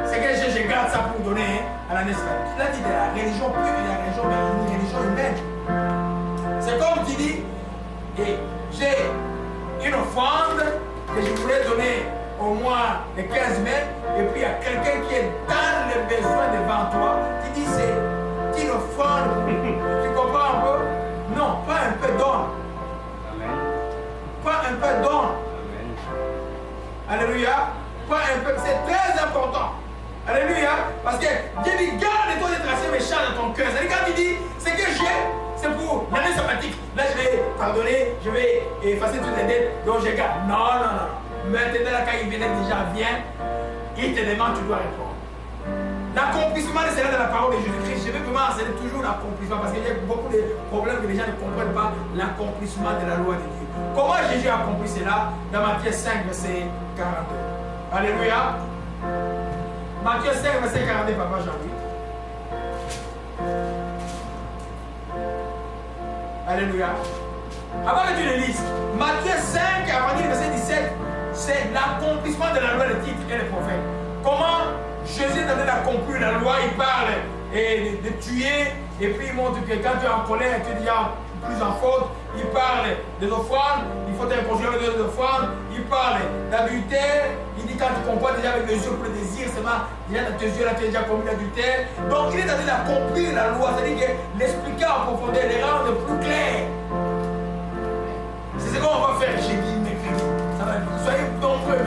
C'est que je garde ça pour donner à l'année sabbatique. Là, il dit de la religion pure et de la religion, mais une religion humaine. C'est comme tu dis, j'ai une offrande que je voulais donner au moins de 15 mètres, et puis il y a quelqu'un qui est dans le besoin devant toi, qui dit c'est une offrande. Tu comprends un peu? Non, pas un peu d'or. Pas un peu d'or. Alléluia. Pas un peu, c'est très important. Alléluia. Parce que Dieu dit garde-toi d'être assez méchant dans ton cœur. C'est-à-dire quand il dit ce que j'ai, c'est pour l'année sabbatique. Là je vais pardonner, je vais effacer toutes les dettes, donc je garde. Non. Maintenant, là, quand il vient déjà, il te demande, tu dois répondre. L'accomplissement de cela dans la parole de Jésus-Christ. Je vais vraiment enseigner toujours l'accomplissement parce qu'il y a beaucoup de problèmes que les gens ne comprennent pas l'accomplissement de la loi de Dieu. Comment Jésus a accompli cela? Dans Matthieu 5, verset 42. Alléluia. Matthieu 5, verset 42, papa Jean-Louis. Alléluia. Avant que tu le lises, Matthieu 5, à partir du verset 17, c'est l'accomplissement de la loi, le titre et les prophètes. Comment Jésus est en train d'accomplir la loi, il parle de tuer, et puis il montre que quand tu es en colère, tu es déjà plus en faute. Il parle des offrandes, il faut être conjugué avec des offrandes. Il parle d'adultère, il dit quand tu comprends déjà avec les yeux pour le désir, c'est mal, déjà dans tes yeux là tu as déjà commis l'adultère. Donc il est en train d'accomplir la loi, c'est-à-dire que l'expliquer en profondeur, les rendre plus clairs. C'est ce qu'on va faire jeudi, mercredi. Ça va, soyez nombreux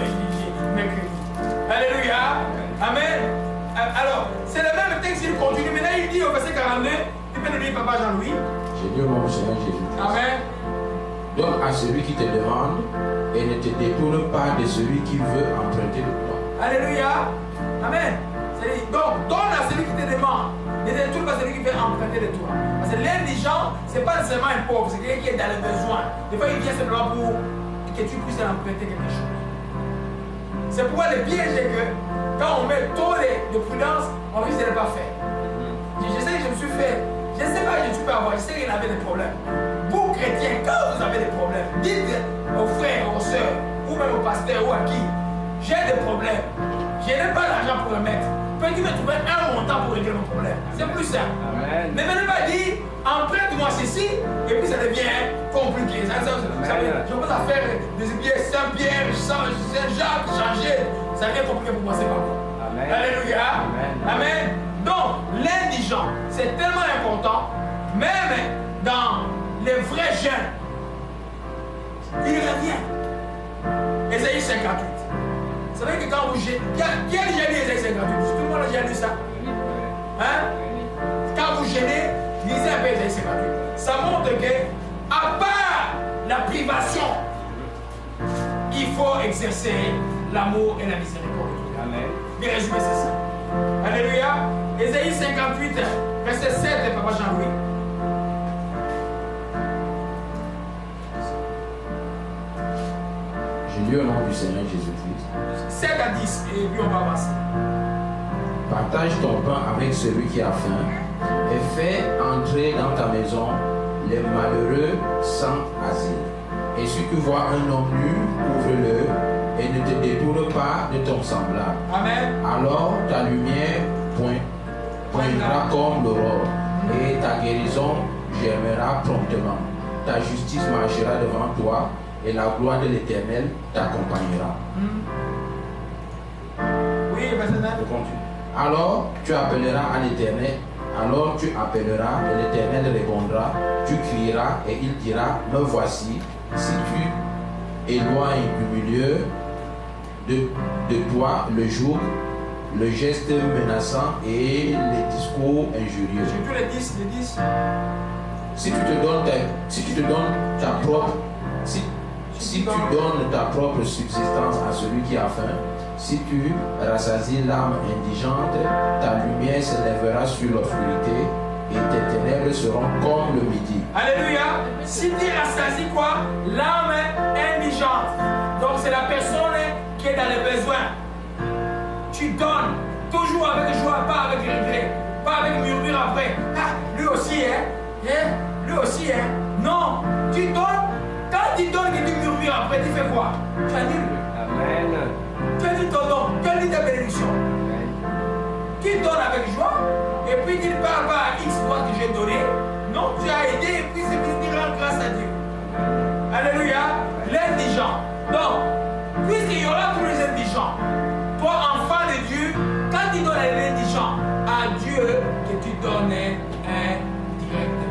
mercredi. Alléluia. Amen. Alors, c'est le même texte, il continue. Maintenant, il dit au verset 42, tu peux le dire, papa Jean-Louis. Je dis au nom du Seigneur Jésus. Amen. Donne à celui qui te demande et ne te détourne pas de celui qui veut emprunter de toi. Alléluia. Amen. Donc, donne à celui qui te demande. Ne te détourne pas celui qui veut emprunter de toi. Parce que l'indigent, ce n'est pas nécessairement un pauvre, c'est quelqu'un qui est dans le besoin. Des fois, il vient simplement pour que tu puisses emprunter quelque chose. C'est pourquoi le piège est que quand on met trop de prudence, on risque de ne pas faire. Je sais que je me suis fait, je ne sais pas que je peux avoir, je sais qu'il avait des problèmes. Vous chrétiens, quand vous avez des problèmes, dites aux frères, aux soeurs, ou même au pasteur ou à qui, j'ai des problèmes, je n'ai pas l'argent pour le mettre. Peux-tu me trouver un montant pour régler mon problème? C'est plus simple. Ne venez pas dire, emprunte-moi ceci, et puis ça devient compliqué. Je peux faire des billets Saint-Pierre, Saint-Jacques, changer. Ça devient compliqué pour moi, c'est pas bon. Alléluia. Amen. Donc, l'indigent, c'est tellement important, même dans les vrais jeunes, il revient. Ésaïe 58. C'est vrai que quand vous gênez, qui a déjà lu Ésaïe 58? Tout le monde a déjà lu ça? Hein? Quand vous gênez, lisez un peu Ésaïe 58. Ça montre que, à part la privation, il faut exercer l'amour et la miséricorde. Amen. Bien résumé, c'est ça. Alléluia. Ésaïe 58, verset 7, papa Jean-Louis. Je lis au nom du Seigneur Jésus-Christ. 7 à 10, et puis on va avancer. Partage ton pain avec celui qui a faim et fais entrer dans ta maison les malheureux sans asile. Et si tu vois un homme nu, ouvre-le et ne te détourne pas de ton semblable. Amen. Alors ta lumière pointera comme l'aurore et ta guérison germera promptement. Ta justice marchera devant toi et la gloire de l'Éternel t'accompagnera. Oui, vas-y. Je continue. Alors tu appelleras à l'Éternel. Alors tu appelleras et l'Éternel répondra. Tu crieras et il dira, me voici. Si tu éloignes du milieu de toi le joug, le geste menaçant et les discours injurieux. Surtout les 10. Si tu donnes ta propre subsistance à celui qui a faim, si tu rassasies l'âme indigente, ta lumière s'élèvera sur l'obscurité et tes ténèbres seront comme le midi. Alléluia. Si tu rassasies quoi? L'âme indigente. Donc c'est la personne qui est dans les besoins. Tu donnes toujours avec joie, pas avec regret, pas avec murmure après. Ah, lui aussi, lui aussi, Non, tu donnes. Quand tu donnes et tu murmures après, tu fais quoi? Tu annules. Amen. Tu as dit ton don, tu as dit ta bénédiction. Tu donnes avec joie, et puis tu ne parles pas à X fois que j'ai donné. Non, tu as aidé, et puis c'est pour dire grâce à Dieu. Alléluia. L'indigent. Donc, puisqu'il y aura tous les indigents, toi, enfant de Dieu, quand tu donnes à l'indigent, à Dieu, que tu donnes indirectement.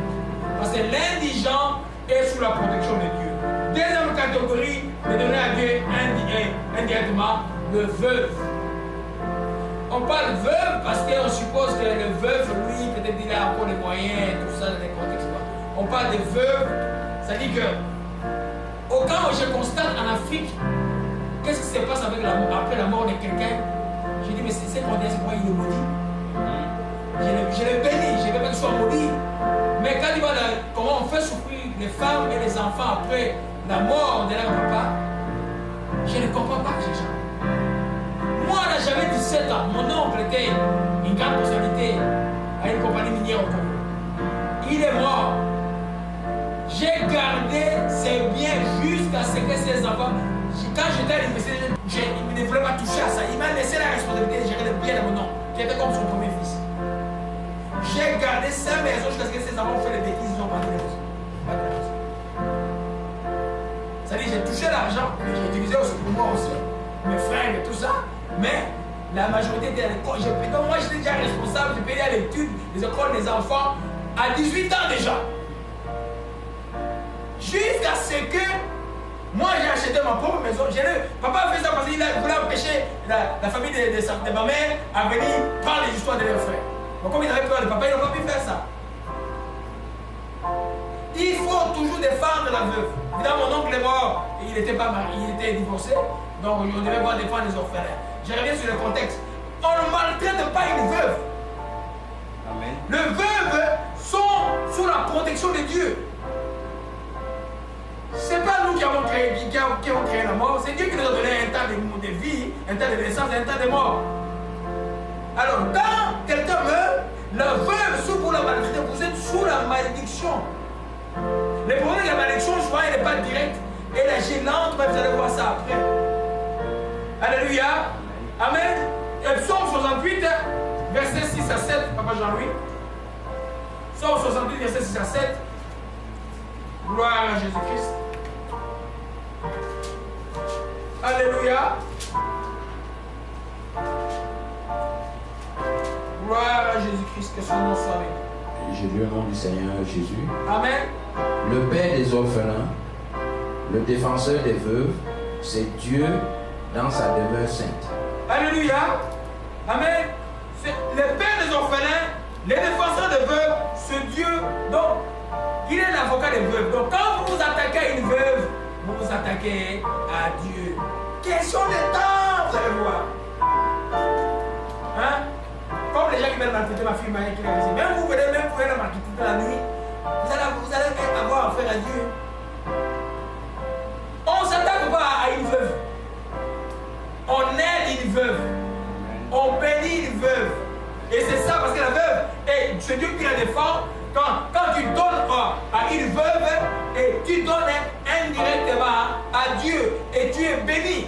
Parce que l'indigent est sous la protection de Dieu. Deuxième catégorie, de donner à Dieu indirectement, le veuve. On parle veuve parce qu'on suppose que le veuve, lui, peut-être il a encore les moyens, tout ça, dans les contextes. On parle de veuve, c'est-à-dire que, au cas où je constate en Afrique, qu'est-ce qui se passe avec après la mort de quelqu'un? Je dis, mais c'est 31, c'est pourquoi il est maudit. Je l'ai béni, je ne veux pas qu'il soit maudit. Mais quand il voit comment on fait souffrir les femmes et les enfants après la mort de leur papa, je ne comprends pas ces gens. Moi, j'avais 17 ans. Mon oncle était une grande personnalité à une compagnie minière au Congo. Il est mort. J'ai gardé ses biens jusqu'à ce que ses enfants. Quand j'étais à l'université, il ne voulait pas toucher à ça. Il m'a laissé la responsabilité de gérer les biens de mon oncle, qui était comme son premier fils. J'ai gardé sa maison jusqu'à ce que ses enfants ont fait des bêtises, ils ont pas de raison. Pas de raison. C'est-à-dire, j'ai touché l'argent, mais j'ai utilisé aussi pour moi aussi. Mes frères et tout ça. Mais la majorité était à l'école. Donc moi, j'étais déjà responsable. J'ai payé à l'étude des écoles des enfants à 18 ans déjà. Jusqu'à ce que moi, j'ai acheté ma propre maison. Papa a fait ça parce qu'il voulait empêcher la famille de ma mère à venir prendre les histoires de leurs frères. Donc comme il avait peur de papa, il n'a pas pu faire ça. Il faut toujours défendre la veuve. Évidemment, mon oncle est mort, il n'était pas marié, il était divorcé. Donc on devait voir défendre les orphelins. Je reviens sur le contexte. On ne maltraite pas une veuve. Amen. Les veuves sont sous la protection de Dieu. Ce n'est pas nous qui avons créé la mort, c'est Dieu qui nous a donné un temps de vie, un temps de naissance et un temps de mort. Alors, quand quelqu'un meurt, la veuve, sous pour la maltraiter, vous êtes sous la malédiction. Le problème de la malédiction, souvent, elle n'est pas directe. Elle est gênante, mais vous allez voir ça après. Alléluia. Amen. Et Psaume 68, verset 6 à 7, Papa Jean-Louis. Psaume 68, verset 6 à 7. Gloire à Jésus-Christ. Alléluia. Gloire à Jésus-Christ, que son nom soit béni. Je lis au nom du Seigneur Jésus. Amen. Le Père des orphelins, le défenseur des veuves, c'est Dieu dans sa demeure sainte. Alléluia. Amen. C'est le Père des orphelins, les défenseurs des veuves, c'est Dieu. Donc, il est l'avocat des veuves. Donc, quand vous vous attaquez à une veuve, vous vous attaquez à Dieu. Question de temps, vous allez voir. Hein? Comme les gens qui veulent maltraiter ma fille Marie qui l'a dit, même vous venez la maltraiter la nuit, vous allez avoir affaire à Dieu. On ne s'attaque pas à une veuve. On aide une veuve. On bénit une veuve. Et c'est ça parce que la veuve, c'est Dieu qui la défend. Quand tu donnes à une veuve, et tu donnes indirectement à Dieu et tu es béni.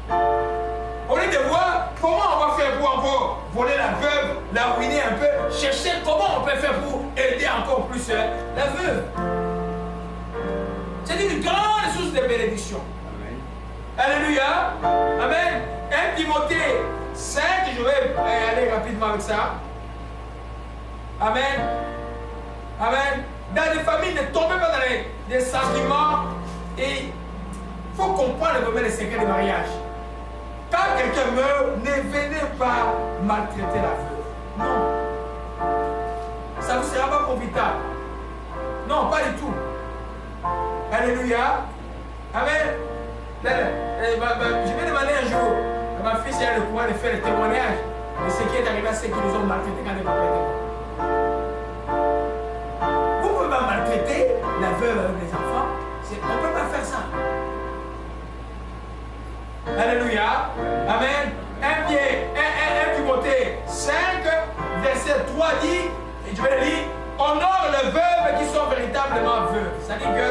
Au lieu de voir comment on va faire pour encore voler la veuve, la ruiner un peu, chercher comment on peut faire pour aider encore plus la veuve. C'est une grande source de bénédiction. Amen. Alléluia. Amen. 1 Timothée 5, je vais aller rapidement avec ça. Amen. Amen. Dans les familles, ne tombez pas dans les sentiments. Et il faut comprendre vraiment les secrets du mariage. Quand quelqu'un meurt, ne venez pas maltraiter la veuve. Non. Ça ne vous sera pas profitable. Non, pas du tout. Alléluia. Amen. Je vais demander un jour à ma fille si elle a le pouvoir de faire le témoignage de ce qui est arrivé à ceux qui nous ont maltraités quand les papas étaient morts. Vous ne pouvez pas maltraiter la veuve avec les enfants. On ne peut pas faire ça. Alléluia. Amen. 1 Timothée 5, verset 3 dit, et je vais le lire, honore les veuves qui sont véritablement veuves. C'est-à-dire que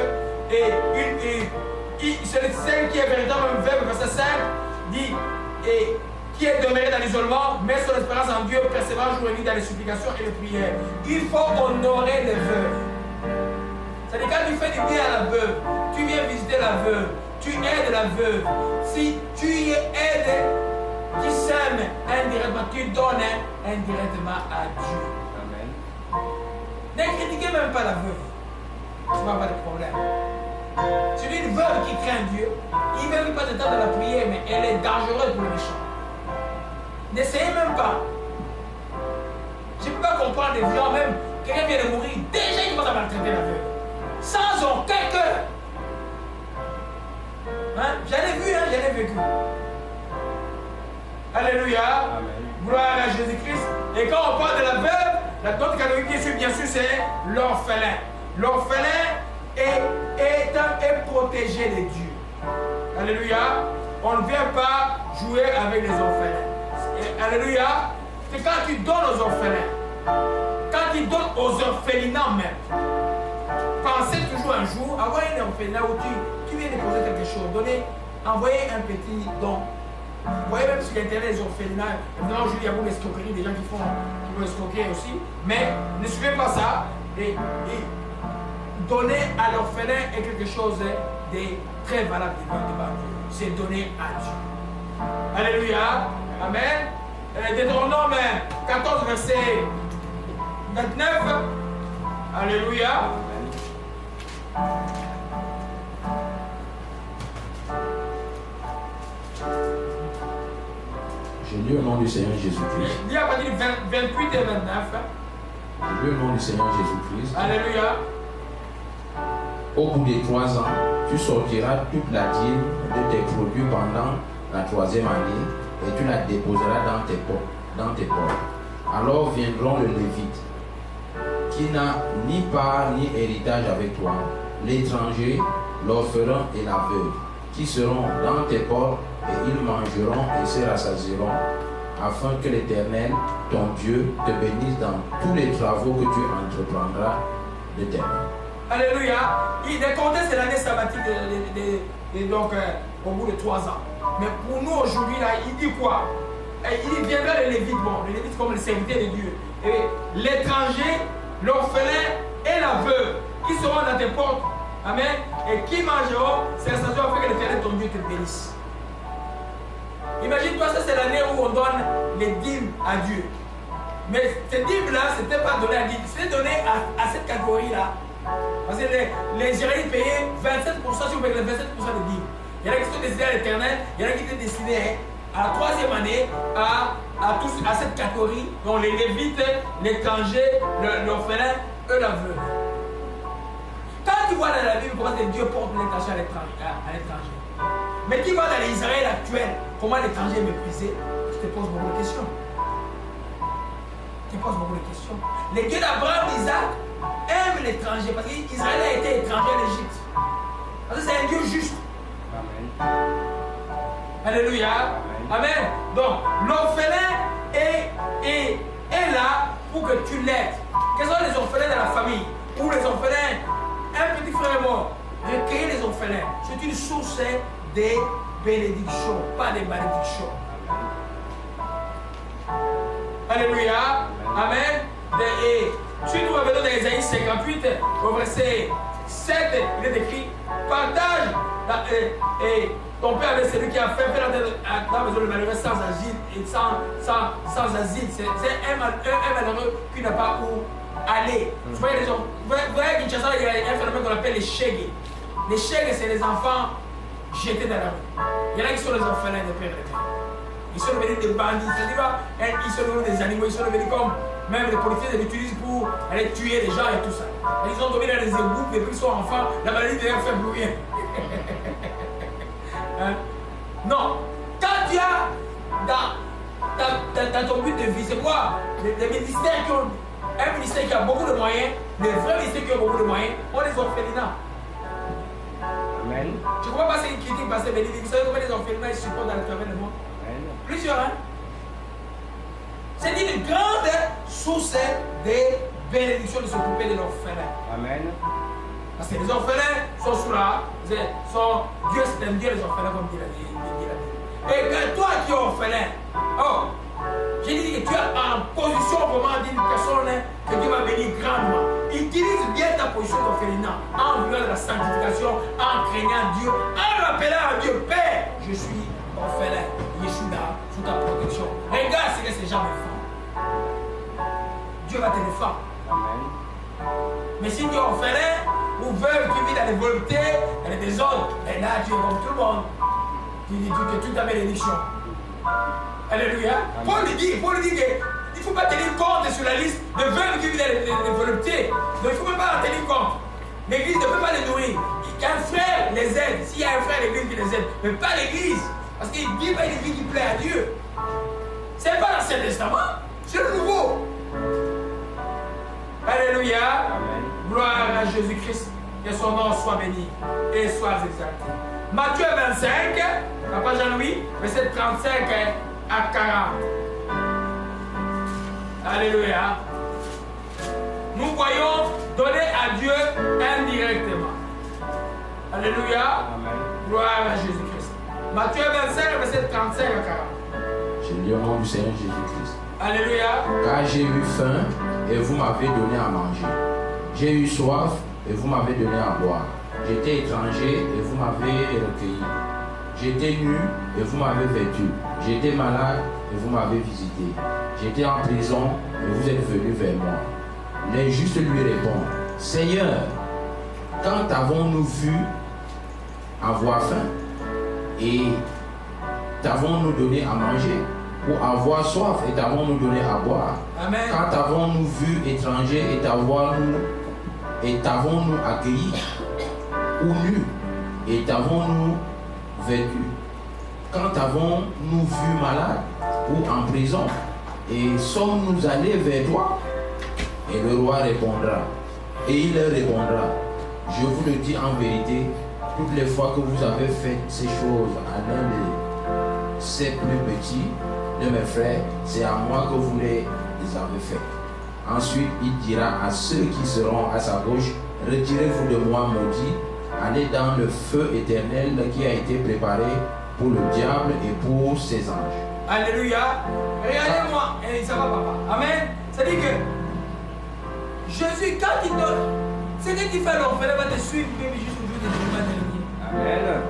celle qui est véritablement veuve, verset 5, dit, et qui est demeuré dans l'isolement, met son espérance en Dieu, persévère jour et nuit dans les supplications et les prières. Il faut honorer les veuves. C'est-à-dire quand tu fais du bien à la veuve, tu viens visiter la veuve, tu aides la veuve. Si tu y aides, tu sèmes indirectement, tu donnes indirectement à Dieu. Amen. Ne critiquez même pas la veuve. Tu vas avoir de problème. C'est une veuve qui craint Dieu. Il ne mérite pas de temps de la prière, mais elle est dangereuse pour le méchant. N'essayez même pas. Je ne peux pas comprendre des gens, même quelqu'un vient de mourir, déjà il commence à maltraiter la veuve. Sans aucun cœur. Hein? J'en ai vu, j'en ai vécu. Alléluia. Amen. Gloire à Jésus-Christ. Et quand on parle de la veuve, la d'autre catégorie qui suit, bien sûr, c'est l'orphelin. L'orphelin est protégé de Dieu. Alléluia. On ne vient pas jouer avec les orphelins. Alléluia. C'est quand tu donnes aux orphelins, quand tu donnes aux orphelinats même. Pensez toujours un jour, avoir un orphelinat où tu viens déposer quelque chose, envoyer un petit don. Vous voyez même sur internet les orphelinats, évidemment il y a beaucoup d'escroqueries, des gens qui vont escroquer aussi, mais ne suivez pas ça. Et donner à l'orphelin est quelque chose de très valable devant Dieu. C'est donner à Dieu. Alléluia. Amen. Deutéronome 14, verset 29. Alléluia. Je lis au nom du Seigneur Jésus-Christ. Il y a partir du 28 et 29. Je lis au nom du Seigneur Jésus-Christ. Alléluia. Au bout de 3 ans, tu sortiras toute la dîme de tes produits pendant la 3e année et tu la déposeras dans tes portes. Alors viendront le Lévite, qui n'a ni part ni héritage avec toi, l'étranger, l'orphelin et la veuve, qui seront dans tes portes et ils mangeront et se rassasieront, afin que l'Éternel, ton Dieu, te bénisse dans tous les travaux que tu entreprendras de tes mains. Alléluia. Il est compté, c'est l'année sabbatique donc au bout de 3 ans. Mais pour nous aujourd'hui, là, il dit quoi? Il viendra le Lévite, le Lévite comme le serviteur de Dieu. Et l'étranger, l'orphelin et la veuve qui seront dans tes portes. Amen. Et qui mangeront, c'est la saison afin que l'Éternel ton Dieu te bénisse. Imagine-toi, ça c'est l'année où on donne les dîmes à Dieu. Mais ces dîmes-là, ce n'était pas donné à Dieu, c'était donné à cette catégorie-là. Parce que les Israélites payaient 27%, si vous payez les 27% de dîmes. Il y en a qui sont destinés à l'Éternel, il y en a qui étaient destinés à la 3e année à cette catégorie, donc les Lévites, l'étranger, l'orphelin, eux la veuve. Quand tu vois dans la Bible comment Dieu porte l'étranger à l'étranger, mais tu vois dans l'Israël actuel, comment l'étranger est méprisé, tu te poses beaucoup de questions. Tu te poses beaucoup de questions. Les dieux d'Abraham, d'Isaac, aiment l'étranger parce qu'Israël a été étranger en Égypte. Parce que c'est un Dieu juste. Amen. Alléluia. Amen. Donc, l'orphelin est là pour que tu l'aides. Quels sont les orphelins de la famille? Ou les orphelins, un petit frère est mort. Recueillir les orphelins, c'est une source des bénédictions, pas des malédictions. Alléluia. Amen. Et si nous revenons dans Ésaïe 58, au verset 7, il est écrit: partage et ton père avec celui qui a fait dans la maison de malheureux sans asile et sans asile. C'est un malheureux qui n'a pas où aller. Vous voyez, à Kinshasa, il y a un phénomène qu'on appelle les shege. Les shege, c'est les enfants jetés dans la rue. Il y en a qui sont les orphelins de père et de mère. Ils sont devenus des bandits, c'est-à-dire ils sont devenus des animaux, ils sont devenus comme même les policiers les utilisent pour aller tuer les gens et tout ça. Et ils ont tombé dans les égouts depuis qu'ils sont enfants, la maladie ne leur fait plus rien. Hein? Non, quand tu as dans ton but de vie, c'est quoi? Les ministères qui ont un ministère qui a beaucoup de moyens, les vrais ministères qui ont beaucoup de moyens, ont les orphelinats. Amen. Tu ne comprends pas cette critique parce que vous savez combien les orphelinats ils supportent dans le travers du monde? Plusieurs, hein? C'est une grande source des bénédictions de s'occuper de l'orphelin. Amen. Parce que les orphelins sont sous là, Dieu c'est un Dieu les orphelins comme dit la Bible. Et que toi qui es orphelin, j'ai dit que tu es en position vraiment d'une personne que Dieu va bénir grandement. Utilise bien ta position d'orphelinat en voulant de la sanctification, en craignant Dieu, en rappelant à Dieu: Père, je suis orphelin, je suis là sous ta protection. Regarde ce que ces gens me font. Dieu va te défendre. Amen. Mais si tu es orphelin ou veuve, tu vis dans les volontés, dans les désordres, et là tu es comme tout le monde. Tu dis que toute ta bénédiction. Alléluia. Paul dit qu'il ne faut pas tenir compte sur la liste de veuves qui vivent dans les volontés. Donc il ne faut même pas en tenir compte. L'église ne peut pas les nourrir. Un frère les aide. S'il y a un frère à l'église qui les aide, mais pas l'église. Parce qu'ils vivent une vie qui plaît à Dieu. Ce n'est pas l'Ancien Testament, c'est le Nouveau. Alléluia. Amen. Gloire à Jésus-Christ. Que son nom soit béni et soit exalté. Matthieu 25, Papa Jean-Louis, verset 35 à 40. Alléluia. Nous voyons donner à Dieu indirectement. Alléluia. Amen. Gloire à Jésus-Christ. Matthieu 25, verset 35 à 40. Je lis au nom du Seigneur Jésus-Christ. Alléluia. Car j'ai eu faim et vous m'avez donné à manger. J'ai eu soif et vous m'avez donné à boire. J'étais étranger et vous m'avez recueilli. J'étais nu et vous m'avez vêtu. J'étais malade et vous m'avez visité. J'étais en prison et vous êtes venu vers moi. Les justes lui répondent, Seigneur, quand avons-nous vu avoir faim et t'avons-nous donné à manger, ou avoir soif et t'avons-nous donné à boire? Amen. Quand avons-nous vu étranger et t'avons-nous accueilli, ou nu et t'avons-nous vêtu? Quand avons-nous vu malade ou en prison et sommes-nous allés vers toi? Et le roi répondra, et il leur répondra, je vous le dis en vérité, toutes les fois que vous avez fait ces choses à l'un de ces plus petits de mes frères, c'est à moi que vous les avez fait. Ensuite, il dira à ceux qui seront à sa gauche, retirez-vous de moi, maudits, allez dans le feu éternel qui a été préparé pour le diable et pour ses anges. Alléluia. Regardez-moi. Et ça va, papa. Amen. C'est-à-dire que Jésus, quand il donne, ce que tu fais, l'orphelin va te suivre même jusqu'au jour de jugement dernier. Amen.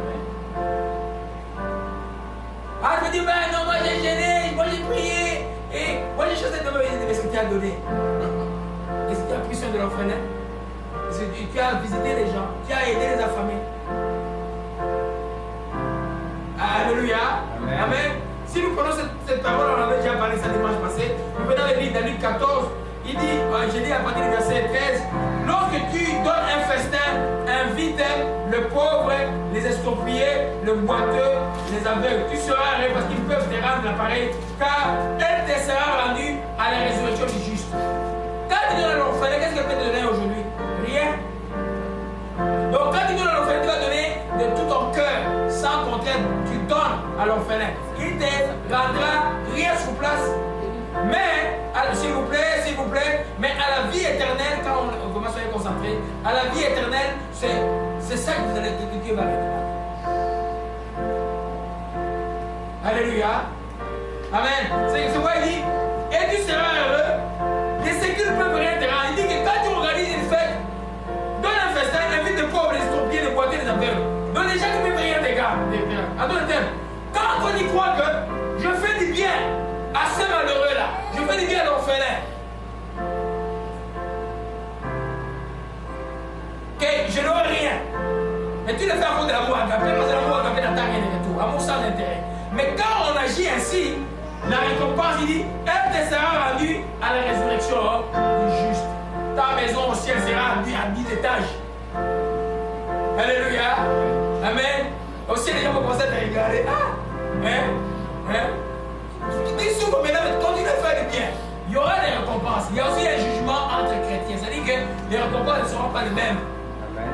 Ah, tu dis, ben non, moi j'ai gêné, moi j'ai prié, et moi j'ai choisi de me dire, mais ce que tu as donné. Est-ce que tu as pris soin de l'orphelin? Est-ce que tu as visité les gens? Tu as aidé les affamés? Alléluia. Amen. Amen. Si nous prenons cette parole, on avait déjà parlé ça dimanche passé. Nous venons de lire dans Luc 14. Il dit, j'ai dit à partir du verset 13, lorsque tu donnes un festin, invite le pauvre, les estropiés, le boiteux, les aveugles. Tu seras heureux parce qu'ils peuvent te rendre l'appareil, car elle te sera rendue à la résurrection du juste. Quand tu donnes à l'orphelin, qu'est-ce qu'elle peut te donner aujourd'hui? Rien. Donc quand tu donnes à l'orphelin, tu vas donner de tout ton cœur, sans contrainte. Tu donnes à l'orphelin. Il te rendra rien sur place. Mais, s'il vous plaît, mais à la vie éternelle, quand on commence à être concentré, à la vie éternelle, c'est ça que vous allez que Dieu va réclamer. Alléluia. Amen. C'est pourquoi il dit, et tu seras heureux, les sécules ne peuvent rien te rendre. Il dit que quand tu organises une fête, donne un festin, invite les pauvres, les estropiés, les boiteux, les aveugles. Donne les gens qui ne peuvent rien te rendre. En d'autres termes, quand on y croit que je fais du bien à ce malheureux-là, je fais du bien à l'orphelin, que je n'aurai rien, mais tu le fais à cause de l'amour agapé, parce que l'amour agapé n'attend rien de retour, amour sans intérêt. Mais quand on agit ainsi, la récompense, il dit, elle te sera rendue à la résurrection du juste. Ta maison au ciel sera rendue à 10 étages. Alléluia. Amen. Au ciel, les gens vont commencer à te regarder. Ils souffrent maintenant, mais continue à faire du bien. Il y aura des récompenses. Il y a aussi un jugement entre chrétiens. C'est-à-dire que les récompenses ne seront pas les mêmes. Amen.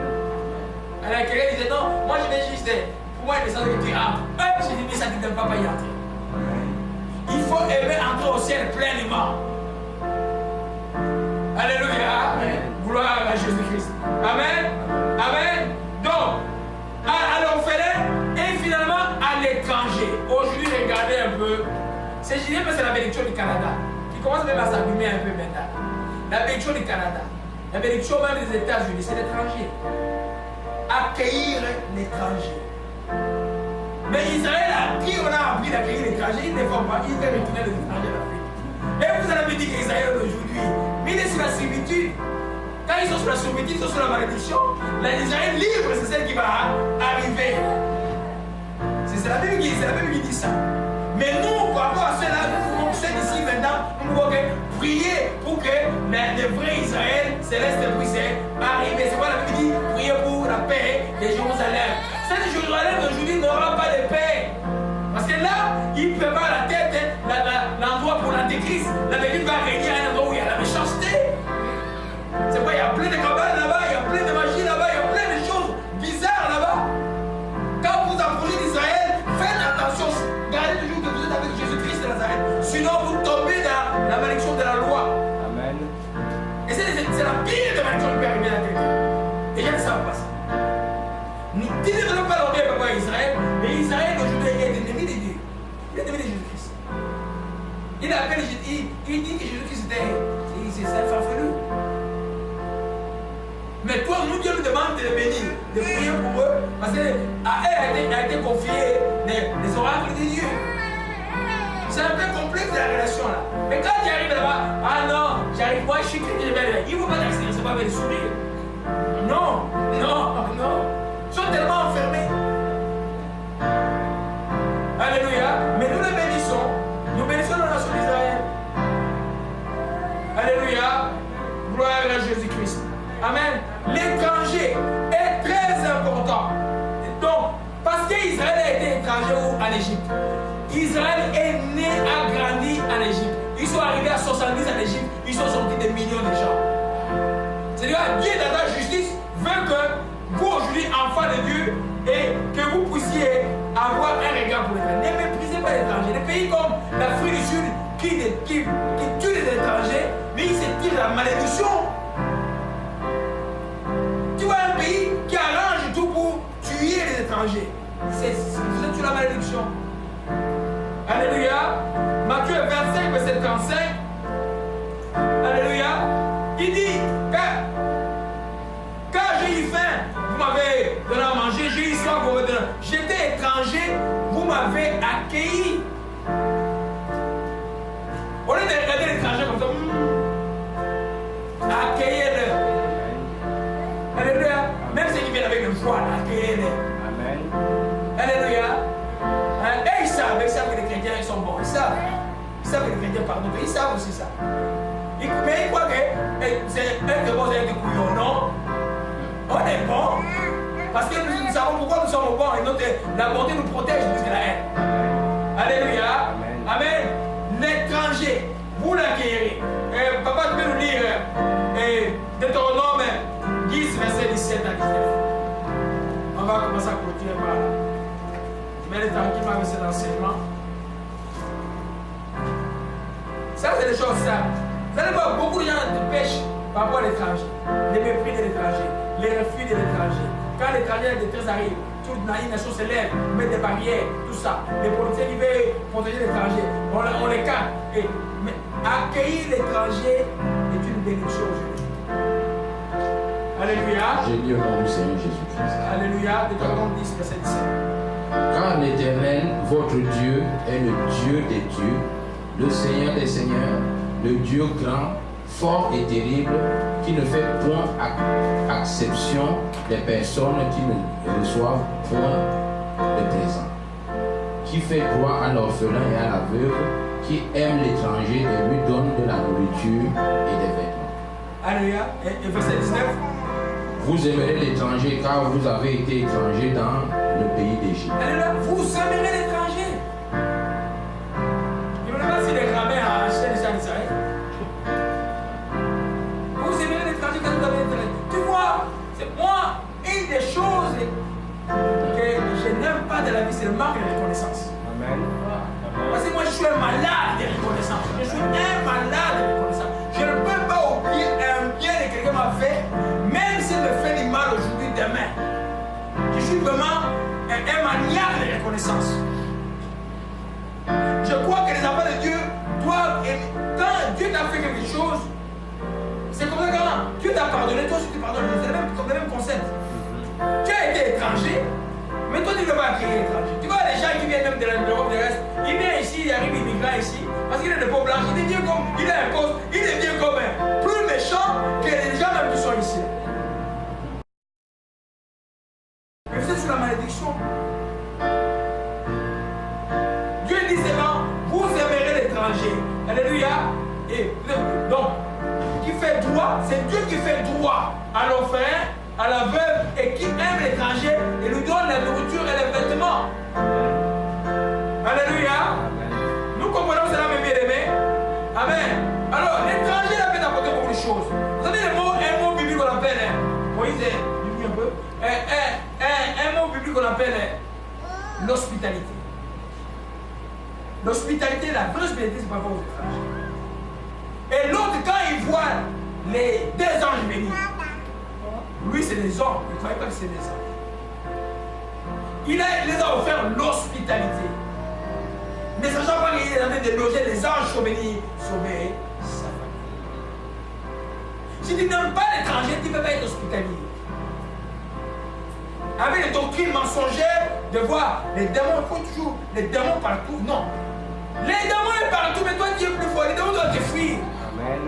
Alors quelqu'un disait non, moi je vais juste pour moi il descend que tu entres. J'ai dit mais ça ne te donne pas y entrer. Il faut aimer entrer au ciel pleinement. Alléluia. Amen. Gloire à Jésus-Christ. Amen. Amen. Donc, à l'orphelin et finalement à l'étranger. Aujourd'hui, regardez un peu. C'est génial, mais c'est la bénédiction du Canada qui commence même à s'allumer un peu maintenant. La bénédiction du Canada, la bénédiction même des États-Unis, c'est l'étranger. Accueillir l'étranger. Mais Israël a qui on a appris d'accueillir l'étranger, ils ne font pas, ils veulent retourner les étrangers en Afrique. Et vous allez me dire qu'Israël aujourd'hui, mais il est sur la servitude. Quand ils sont sur la servitude, ils sont sur la malédiction. L'Israël libre, c'est celle qui va arriver. C'est la Bible qui dit ça. Mais nous, par rapport à cela, nous pouvons ici maintenant, nous pouvons prier pour que le vrai Israël céleste puisse arriver. C'est quoi la Bible dit? Prier pour la paix de Jérusalem. Cette Jérusalem d'aujourd'hui n'aura pas de paix. malédiction qui peut arriver à quelqu'un. Les gens ne savent pas ça. Tu ne veux pas leur dire papa Israël, mais Israël aujourd'hui est l'ennemi de Dieu. Il est l'ennemi de Jésus-Christ. Il dit que Jésus-Christ c'est un farfelu. Mais toi, nous, Dieu nous demande de les bénir, de prier pour eux, parce qu'à eux a été confié les oracles de Dieu. C'est un peu complexe la relation là. Mais quand tu arrives là-bas, ah non, j'arrive, moi je suis chrétien, il ne faut pas t'accepter, c'est pas avec le sourire. Non, non, non. Ils sont tellement enfermés. Alléluia. Mais nous les bénissons. Nous bénissons la nation d'Israël. Alléluia. Gloire à Jésus-Christ. Amen. L'étranger est très important. Donc, parce qu'Israël a été étranger en Égypte. Israël est né, a grandi en Égypte. Ils sont arrivés à 70 en Égypte. Ils sont sortis des millions de gens. C'est-à-dire, Dieu dans sa justice veut que vous aujourd'hui, enfants de Dieu, et que vous puissiez avoir un regard pour l'étranger. Ne méprisez pas l'étranger. Des pays comme l'Afrique du Sud qui tuent les étrangers, mais ils se tirent la malédiction. Tu vois un pays qui arrange tout pour tuer les étrangers. Vous êtes sur la malédiction. Alléluia. Matthieu 25, verset 35. Alléluia. Il dit quand j'ai eu faim, vous m'avez donné à manger. J'ai eu soif, vous m'avez donné. J'étais étranger, vous m'avez accueilli. Au lieu de regarder l'étranger comme ça, accueillez-le. Alléluia. Même ceux qui viennent avec le voile, accueillez-les. Amen. Alléluia. Et ils savent que les chrétiens ils sont bons. Ils savent que les chrétiens pardonnent. Ils savent aussi ça. Mais ils croient que c'est un de bons avec des couillons. Non. On est bon. Parce que nous savons pourquoi nous sommes bons. Et la bonté nous protège plus que la haine. Alléluia. Amen. L'étranger, vous l'accueillerez. Papa, tu peux nous lire Deutéronome 10, verset 17 à 19. On va commencer à clôturer par là. Je vais aller tranquillement avec cet enseignement. Ça, c'est des choses simples. Vous allez voir beaucoup de gens de pêche par rapport à l'étranger. Les mépris de l'étranger, les refus de l'étranger. Quand l'étranger a des détresse arrive, toute une nation se lève, met des barrières, tout ça. Les politiciens qui veulent protéger l'étranger, on les calme. Mais accueillir l'étranger est une bénédiction aujourd'hui. Alléluia. J'ai dit au nom du Seigneur Jésus-Christ. Alléluia. Deutéronome 10, verset 17. Car l'Éternel, votre Dieu, est le Dieu des dieux, le Seigneur des seigneurs, le Dieu grand, fort et terrible, qui ne fait point acception des personnes qui ne reçoivent point de présent, qui fait droit à l'orphelin et à l'aveugle, qui aime l'étranger et lui donne de la nourriture et des vêtements. Alléluia. Et verset 19. Vous aimerez l'étranger car vous avez été étranger dans le pays d'Égypte. Alléluia. Vous aimerez l'étranger. Je ne sais pas si les grands-mères ont acheté les gens d'Israël. Vous aimerez l'étranger quand vous avez l'étranger. Tu vois, c'est moi, une des choses que je n'aime pas de la vie, c'est le manque de reconnaissance. Amen. Parce que moi, je suis un malade de reconnaissance. Je suis un malade de reconnaissance. Je ne peux pas oublier un bien que quelqu'un m'a fait, même s'il me fait du mal aujourd'hui, demain. Je suis vraiment un maniaque de reconnaissance. Je crois que les enfants de Dieu doivent, quand Dieu t'a fait quelque chose, c'est comme ça que quand Dieu t'a pardonné, toi aussi tu pardonnes. C'est le même concept. Tu as été étranger, mais toi tu ne veux pas accueillir l'étranger. Tu vois les gens qui viennent même de l'Europe de l'Est, ils viennent ici, il arrive immigrant ici, parce qu'il est de peau blanche, il devient comme, il a un poste, il devient comme plus méchant que les gens même qui sont ici. Mais vous êtes sur la malédiction. Dieu dit seulement, vous aimerez l'étranger. Alléluia. Et donc, qui fait droit, c'est Dieu qui fait droit à l'orphelin, à la veuve et qui aime l'étranger et lui donne la nourriture et les vêtements. Alléluia. Nous comprenons cela, mes bien-aimés. Amen. Alors, l'étranger a fait apporter beaucoup de choses. Vous savez un mot biblique qu'on appelle, Moïse, un peu, un mot biblique qu'on appelle l'hospitalité. L'hospitalité, la vraie hospitalité, c'est pas rapport aux étrangers. Et l'autre, quand il voit les deux anges venir, Lui, c'est des hommes. Il ne croyait pas que c'est des hommes. Il les a offert l'hospitalité. Ne sachant pas qu'il est en train de loger les anges sont venus sauver sa famille. Si tu n'aimes pas l'étranger, tu ne peux pas être hospitalier. Avec les doctrines mensongères de voir les démons, il faut toujours les démons partout. Non. Les démons sont partout, mais toi tu es plus fort. Les démons doivent te fuir. Amen.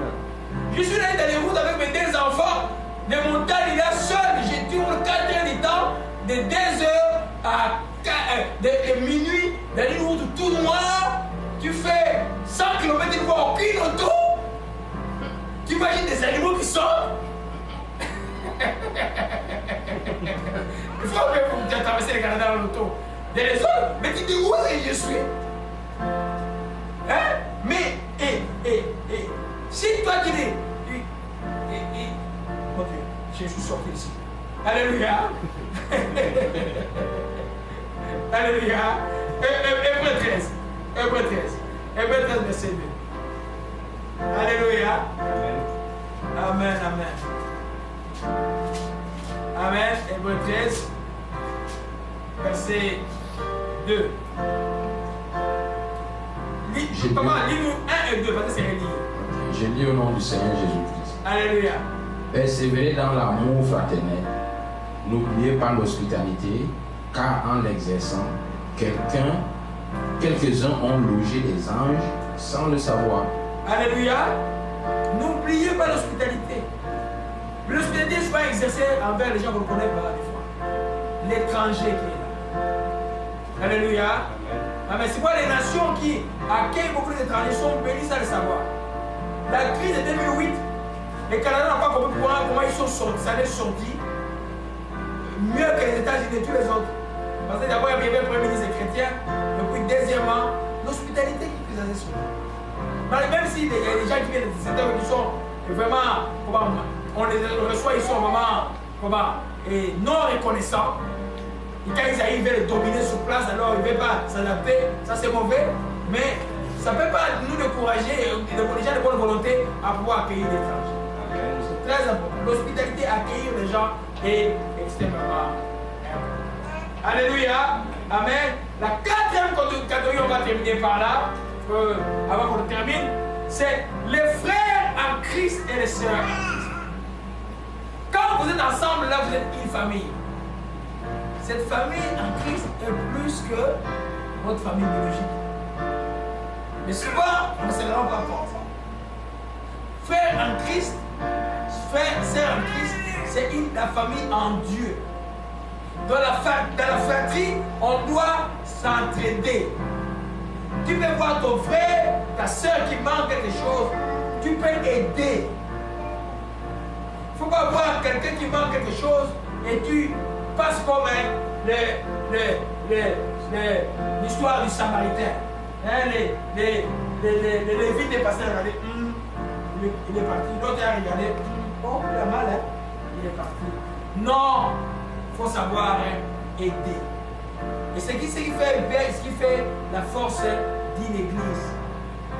Je suis allé dans les routes avec mes deux enfants. Les montagnes, il y a seul. Je tourne 4 heures du temps, de 2 heures à de minuit, dans une route tout noir. Tu fais 100 km, tu ne vois aucune auto. Tu imagines des animaux qui sortent. Il faut que tu traverses le Canada en auto. Des raisons, mais tu dis où est-ce que je suis? Hein? Mais, si toi tu dis, ok, je suis sorti ici. Alléluia. Alléluia. Hébreux 13. Hébreux 13. Hébreux 13, verset 2. Alléluia. Amen. Amen. Amen. Hébreux 13, verset 2. Lis-nous 1 et 2, parce que c'est relié. Je lis au nom du Seigneur Jésus-Christ. Alléluia. Persévérez dans l'amour fraternel. N'oubliez pas l'hospitalité, car en l'exerçant, quelques-uns ont logé les anges sans le savoir. Alléluia. N'oubliez pas l'hospitalité. L'hospitalité, je ne pas exercer envers les gens qu'on ne connaît pas des fois. L'étranger qui est là. Alléluia. Amen. C'est quoi les nations qui accueillent beaucoup d'étrangers sont bénies sans le savoir. La crise de 2008, les Canadiens n'ont pas compris comment ils sont sortis. Ça les sortit mieux que les États-Unis et tous les autres. Parce que d'abord, il y avait le premier ministre chrétien. Et puis, deuxièmement, l'hospitalité qui est présentée sur nous. Même s'il y a des gens qui viennent de ces États qui sont vraiment, on les reçoit, ils sont vraiment non reconnaissants. Et quand ils arrivent, ils veulent dominer sur place, alors ils ne veulent pas s'adapter. Ça, c'est mauvais. Mais ça ne peut pas nous décourager, les gens de bonne volonté à pouvoir accueillir les étrangers. C'est très important. L'hospitalité, accueillir les gens est extrêmement important. Alléluia. Amen. La 4e catégorie, on va terminer par là, avant qu'on termine, c'est les frères en Christ et les sœurs en Christ. Quand vous êtes ensemble, là, vous êtes une famille. Cette famille en Christ est plus que votre famille biologique. Mais souvent, on ne se rend pas compte. Frère en Christ, frère, sœur en Christ, c'est la famille en Dieu. Dans la fratrie, on doit s'entraider. Tu peux voir ton frère, ta sœur qui manque quelque chose, tu peux aider. Il ne faut pas voir quelqu'un qui manque quelque chose et tu passes comme l'histoire du Samaritain. Hein, les Lévites est passé à regarder, il est parti. L'autre a regardé, oh, il a mal, hein? Il est parti. Non, il faut savoir aider. Et ce qui fait la force d'une église.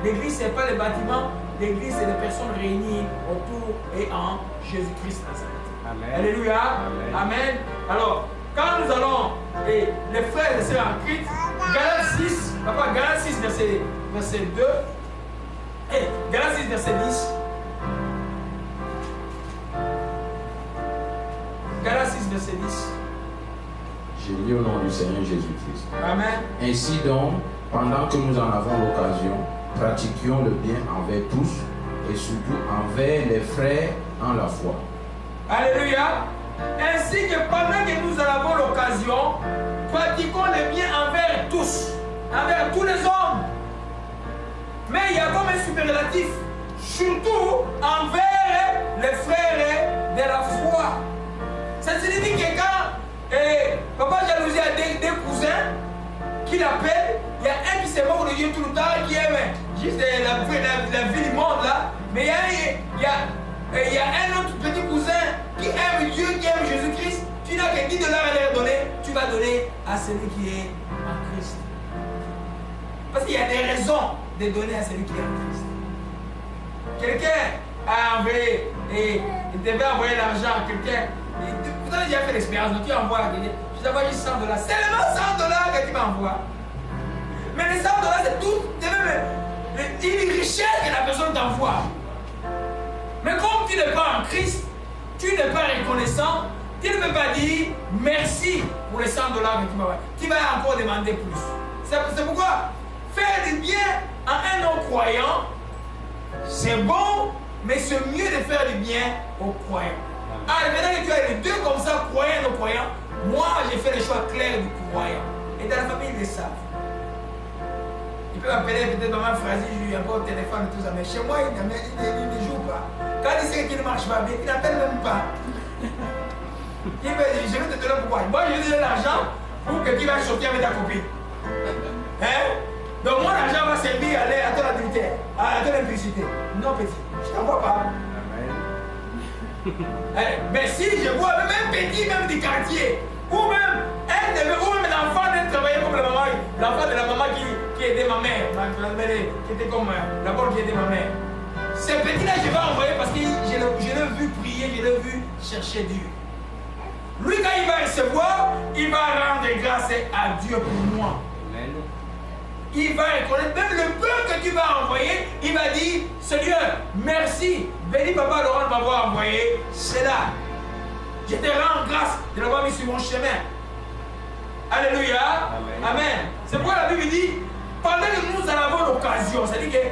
L'église, ce n'est pas les bâtiments, l'église, c'est les personnes réunies autour et en Jésus-Christ Nazareth. Amen. Alléluia. Amen. Amen. Alors, quand nous allons, et les frères et sœurs en Christ, Galates 6, verset 2, et Galates 6, verset 10. Galates 6, verset 10. Je lis au nom du Seigneur Jésus-Christ. Amen. Ainsi donc, pendant que nous en avons l'occasion, pratiquions le bien envers tous et surtout envers les frères en la foi. Alléluia. Ainsi que pendant que nous en avons l'occasion, pratiquons le bien envers tous, envers tous les hommes. Mais il y a comme un superlatif, surtout envers les frères de la foi. Ça signifie que quand papa jalousie a des cousins qui l'appellent, il y a un qui se moque de Dieu tout le temps, qui aime juste la vie du monde là, mais il y a un autre petit cousin qui aime Dieu, qui aime Jésus-Christ. Tu n'as que $10 à leur donner, tu vas donner à celui qui est en Christ. Parce qu'il y a des raisons de donner à celui qui est en Christ. Quelqu'un a envoyé, et il devait envoyer l'argent à quelqu'un Vous avez déjà fait l'expérience, donc tu envoies la guinée. Je t'envoie juste 100 $. C'est seulement 100 $ que tu m'envoies. Mais les 100 $, c'est tout. C'est même une richesse que la personne t'envoie. Mais comme tu n'es pas en Christ, tu n'es pas reconnaissant, tu ne peux pas dire merci pour les 100 $ que tu m'envoies. Tu vas encore demander plus. C'est pourquoi faire du bien à un non-croyant, c'est bon, mais c'est mieux de faire du bien aux croyants. Ah, maintenant que tu as les deux comme ça, croyants et non-croyants, moi j'ai fait le choix clair du croyant. Et dans la famille, ils le savent. Il peut m'appeler peut-être maman Frasi, je lui envoie au téléphone et tout ça, mais chez moi, il ne joue pas. Quand il sait qu'il ne marche pas bien, il n'appelle même pas. Il me dit, je vais te donner pourquoi. Moi, je lui donne l'argent pour que tu vas sortir avec ta copine. Hein? Donc, mon argent va servir à ton activité, à ton implicité. Non, petit, je ne t'envoie pas. Mais si je vois même un petit, même du quartier, ou même l'enfant d'un travailleur comme la maman, l'enfant de la maman qui aidait ma mère, qui était comme d'abord qui aidait ma mère. Ce petit-là, je vais envoyer parce que je l'ai vu prier, je l'ai vu chercher Dieu. Lui, quand il va recevoir, il va rendre grâce à Dieu pour moi. Amen. Il va reconnaître, même le peu que tu vas envoyer, il va dire, Seigneur, merci, béni Papa Laurent de m'avoir envoyé cela. Je te rends grâce de l'avoir mis sur mon chemin. Alléluia. Amen. Amen. C'est pourquoi la Bible dit, pendant que nous en avons l'occasion, c'est-à-dire que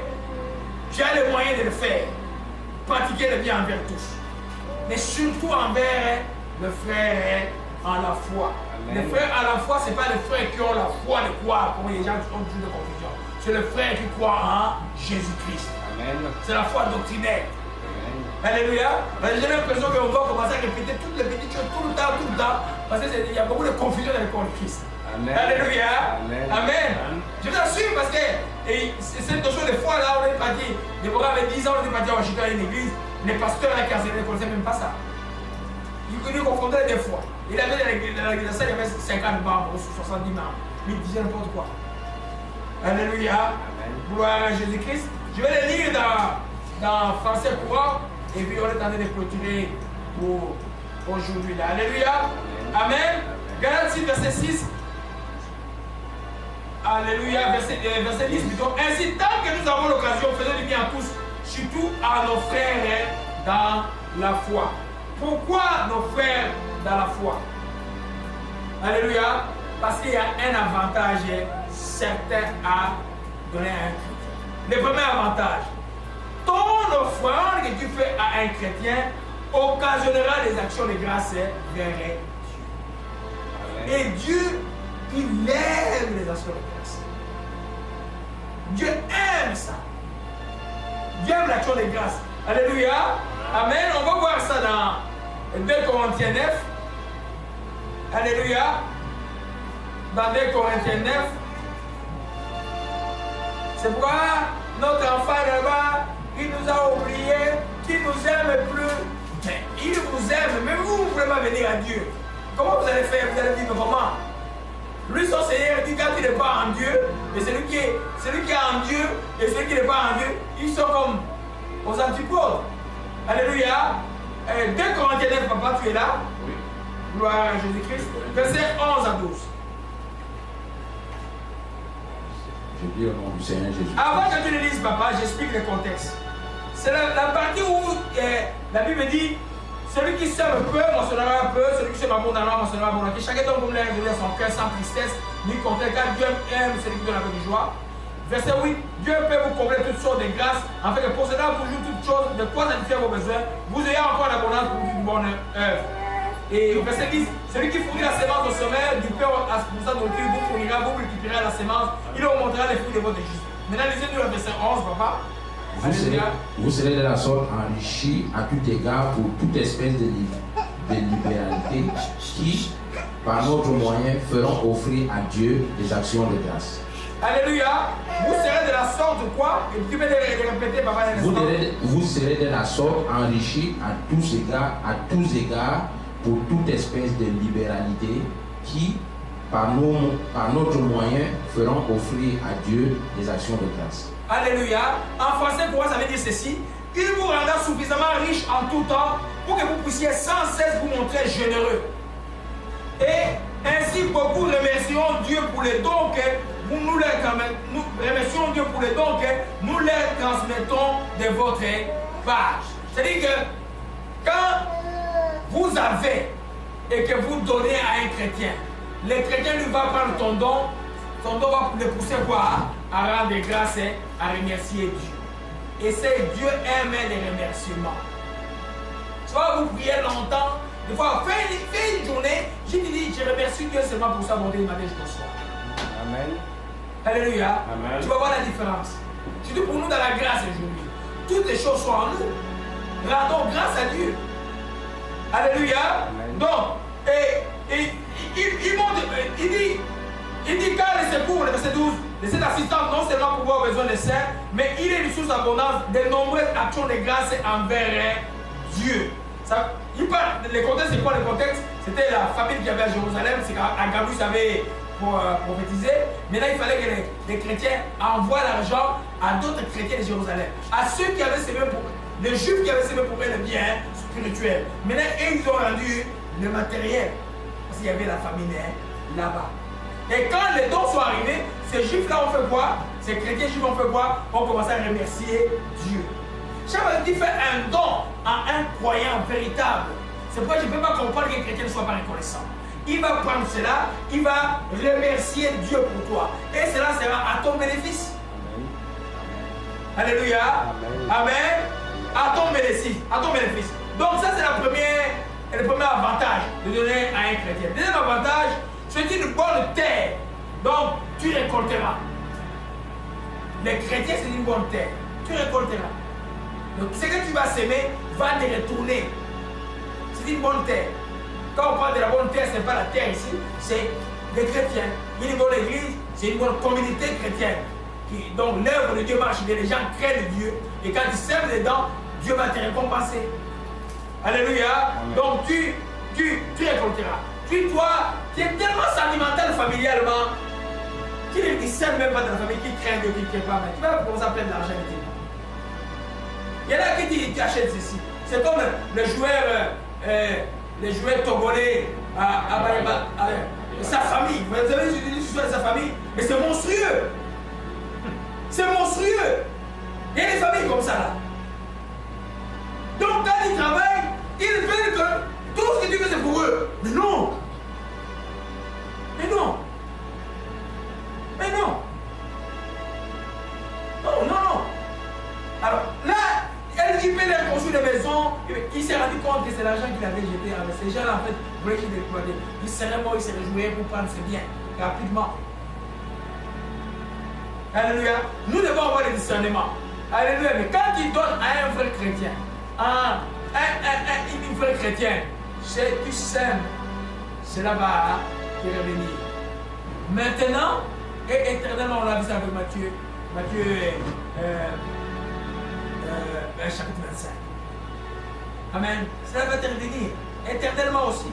tu as les moyens de le faire, pratiquer le bien envers tous. Mais surtout envers le frère en la foi. Amen. Les frères en la foi, ce n'est pas les frères qui ont la foi de croire, comme les gens qui ont toujours de confusion. C'est le frère qui croit en Jésus-Christ. C'est la foi doctrinaire. Alléluia. J'ai l'impression qu'on doit commencer à répéter toutes les petites choses tout le temps, parce qu'il y a beaucoup de confusion dans le corps de Christ. Amen. Alléluia. Amen. Amen. Je vous assure parce que cette notion de foi là, on est parti. Déborah avait 10 ans, on est parti à Washington à une église. Les pasteurs là qui enseignaient ne connaissaient même pas ça. Ils confondaient des fois. Il avait dans l'église, il y avait 50 membres ou 70 membres. Mais il disait n'importe quoi. Alléluia. Gloire à Jésus-Christ. Je vais le lire dans français courant. Et puis on est en train de clôturer pour aujourd'hui. Alléluia. Amen. Galates 6, verset 6. Alléluia. Verset 10 plutôt. Ainsi, tant que nous avons l'occasion, faisons du bien à tous, surtout à nos frères dans la foi. Pourquoi nos frères dans la foi? Alléluia. Parce qu'il y a un avantage certain à donner à un chrétien. Le premier avantage, ton offrande que tu fais à un chrétien occasionnera des actions de grâce vers Dieu. Et Dieu, il aime les actions de grâce. Dieu aime ça. Dieu aime l'action de grâce. Alléluia. Amen. On va voir ça dans 2 Corinthiens 9. Alléluia. Dans 2 Corinthiens 9. C'est pourquoi notre enfant là-bas, il nous a oubliés, qu'il nous aime plus. Mais il vous aime, mais vous ne pouvez pas venir à Dieu. Comment vous allez faire? Vous allez vivre comment? Lui, son Seigneur, dit quand il n'est pas en Dieu, et celui qui est en Dieu et celui qui n'est pas en Dieu, ils sont comme aux antipodes. Alléluia. 2 Corinthiens 9, papa, tu es là? Oui. Gloire à Jésus-Christ. Verset 11 à 12. Je dis au nom du Seigneur Jésus. Avant que tu le lises, papa, j'explique le contexte. C'est la partie où la Bible dit celui qui sème peu moissonnera peu, celui qui sème abondamment moissonnera abondamment. Chacun donne comme l'air de son cœur sans tristesse, ni contraire, car Dieu aime celui qui donne avec joie. Verset 8, Dieu peut vous combler toutes sortes de grâces, afin que possédant toujours toutes choses, de quoi satisfaire vos besoins, vous ayez encore l'abondance pour une bonne œuvre. Et verset 10, celui qui fournit la sémence au sommet, du pain pour sa nourriture, vous fournira, vous multiplierez la sémence, il augmentera les fruits de votre justice. Maintenant, lisez-nous le verset 11, papa. Vous serez de la sorte enrichis à tout égard pour toute espèce de libéralité qui, par notre moyen, feront offrir à Dieu des actions de grâce. Alléluia. Vous serez de la sorte de quoi? Et tu peux le répéter, papa. Vous serez de la sorte enrichis à tous égards pour toute espèce de libéralité qui, par notre moyen, feront offrir à Dieu des actions de grâce. Alléluia. En français, pourquoi ça veut dire ceci? Il vous rendra suffisamment riche en tout temps pour que vous puissiez sans cesse vous montrer généreux. Et ainsi, beaucoup remercions Dieu pour les dons que nous remercions Dieu pour les dons que nous leur transmettons de votre part. C'est-à-dire que quand vous avez et que vous donnez à un chrétien, le chrétien lui va prendre ton don va le pousser quoi? À rendre grâce et à remercier Dieu. Et c'est Dieu aime les remerciements. Soit vous priez longtemps, des fois, fais une journée, je te dis, je remercie Dieu seulement pour ça, mon Dieu, matin jusqu'au soir. Amen. Alléluia. Amen. Tu vas voir la différence. Surtout pour nous dans la grâce aujourd'hui. Toutes les choses sont en nous. Rendons grâce à Dieu. Alléluia. Amen. Donc, il dit car le secours, le verset 12, de cette assistance non seulement pour avoir besoin de saints, mais il est une source d'abondance de nombreuses actions de grâce envers Dieu. Ça, il parle, le contexte, c'est quoi le contexte? C'était la famille qui avait à Jérusalem, c'est qu'Agabus avait prophétisé. Maintenant, il fallait que les chrétiens envoient l'argent à d'autres chrétiens de Jérusalem, à ceux qui avaient semé pour les juifs qui avaient semé pour eux le bien spirituel. Maintenant, ils ont rendu le matériel, parce qu'il y avait la famine là-bas. Et quand les dons sont arrivés, ces juifs-là ont fait quoi? Ces chrétiens juifs ont fait quoi? Ont commencé à remercier Dieu. Chaque fois qu'il fait un don à un croyant véritable, c'est pourquoi je ne peux pas comprendre qu'un chrétien ne soit pas reconnaissant. Il va prendre cela, il va remercier Dieu pour toi. Et cela sera à ton bénéfice. Amen. Alléluia. Amen. Amen. À ton bénéfice. À ton bénéfice. Donc ça c'est le premier avantage de donner à un chrétien. Le deuxième avantage, c'est une bonne terre. Donc tu récolteras. Les chrétiens c'est une bonne terre. Tu récolteras. Donc ce que tu vas s'aimer va te retourner. C'est une bonne terre. Quand on parle de la bonne terre, ce n'est pas la terre ici, c'est les chrétiens. Une bonne église, c'est une bonne communauté chrétienne. Donc l'œuvre de Dieu marche bien, les gens craignent Dieu. Et quand ils sèment dedans, Dieu va te récompenser. Alléluia. Amen. Donc tu récolteras. Toi, tu es tellement sentimental familialement qu'il ne sème même pas dans la famille, qui craint Dieu, qui ne craint pas. Mais tu vas commencer à perdre de l'argent. Il y en a qui disent tu achètes ceci. C'est comme les joueurs togolais sa famille. Vous avez vu l'histoire de sa famille? Mais c'est monstrueux. C'est monstrueux. Il y a des familles comme ça là. Donc quand ils travaillent, ils veulent que tout ce que tu veux c'est pour eux. Mais non. Mais non. Mais non. Non, non, non. Alors là, il peut leur construire des maisons. Il s'est rendu compte que c'est l'argent qu'il avait jeté. Ces gens-là, en fait, voulaient qu'il déploie. Ils seraient morts, ils se réjouiraient pour prendre ses biens rapidement. Alléluia. Nous devons avoir le discernement. Alléluia. Mais quand il donne à un vrai chrétien, une vraie chrétienne, tu sèmes, cela va te revenir. Maintenant et éternellement, on l'a vu ça avec Matthieu chapitre 25. Amen. Cela va te revenir éternellement aussi.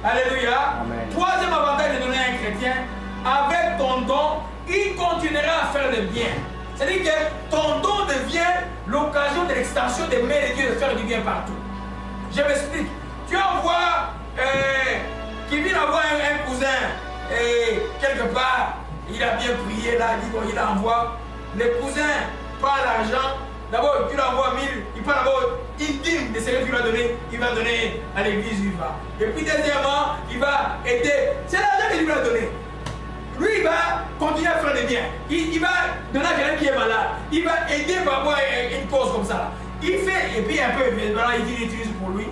Alléluia. Amen. Troisième avantage de donner à un chrétien, avec ton don, il continuera à faire le bien. C'est-à-dire que ton don devient l'occasion de l'extension des mains de Dieu de faire du bien partout. Je m'explique. Tu envoies, qui vient avoir un cousin, et quelque part, il a bien prié là, il dit bon, il envoie. Le cousin prend l'argent, d'abord tu l'envoies 1000, il prend d'abord une dîme de ce que tu lui as donné, il va donner à l'église où il va. Et puis deuxièmement, il va aider. C'est l'argent qu'il lui a donné. Lui, il va continuer à faire des biens. Il va donner à quelqu'un qui est malade. Il va aider par rapport à une cause comme ça. Il fait, et puis un peu, voilà, il utilise pour lui.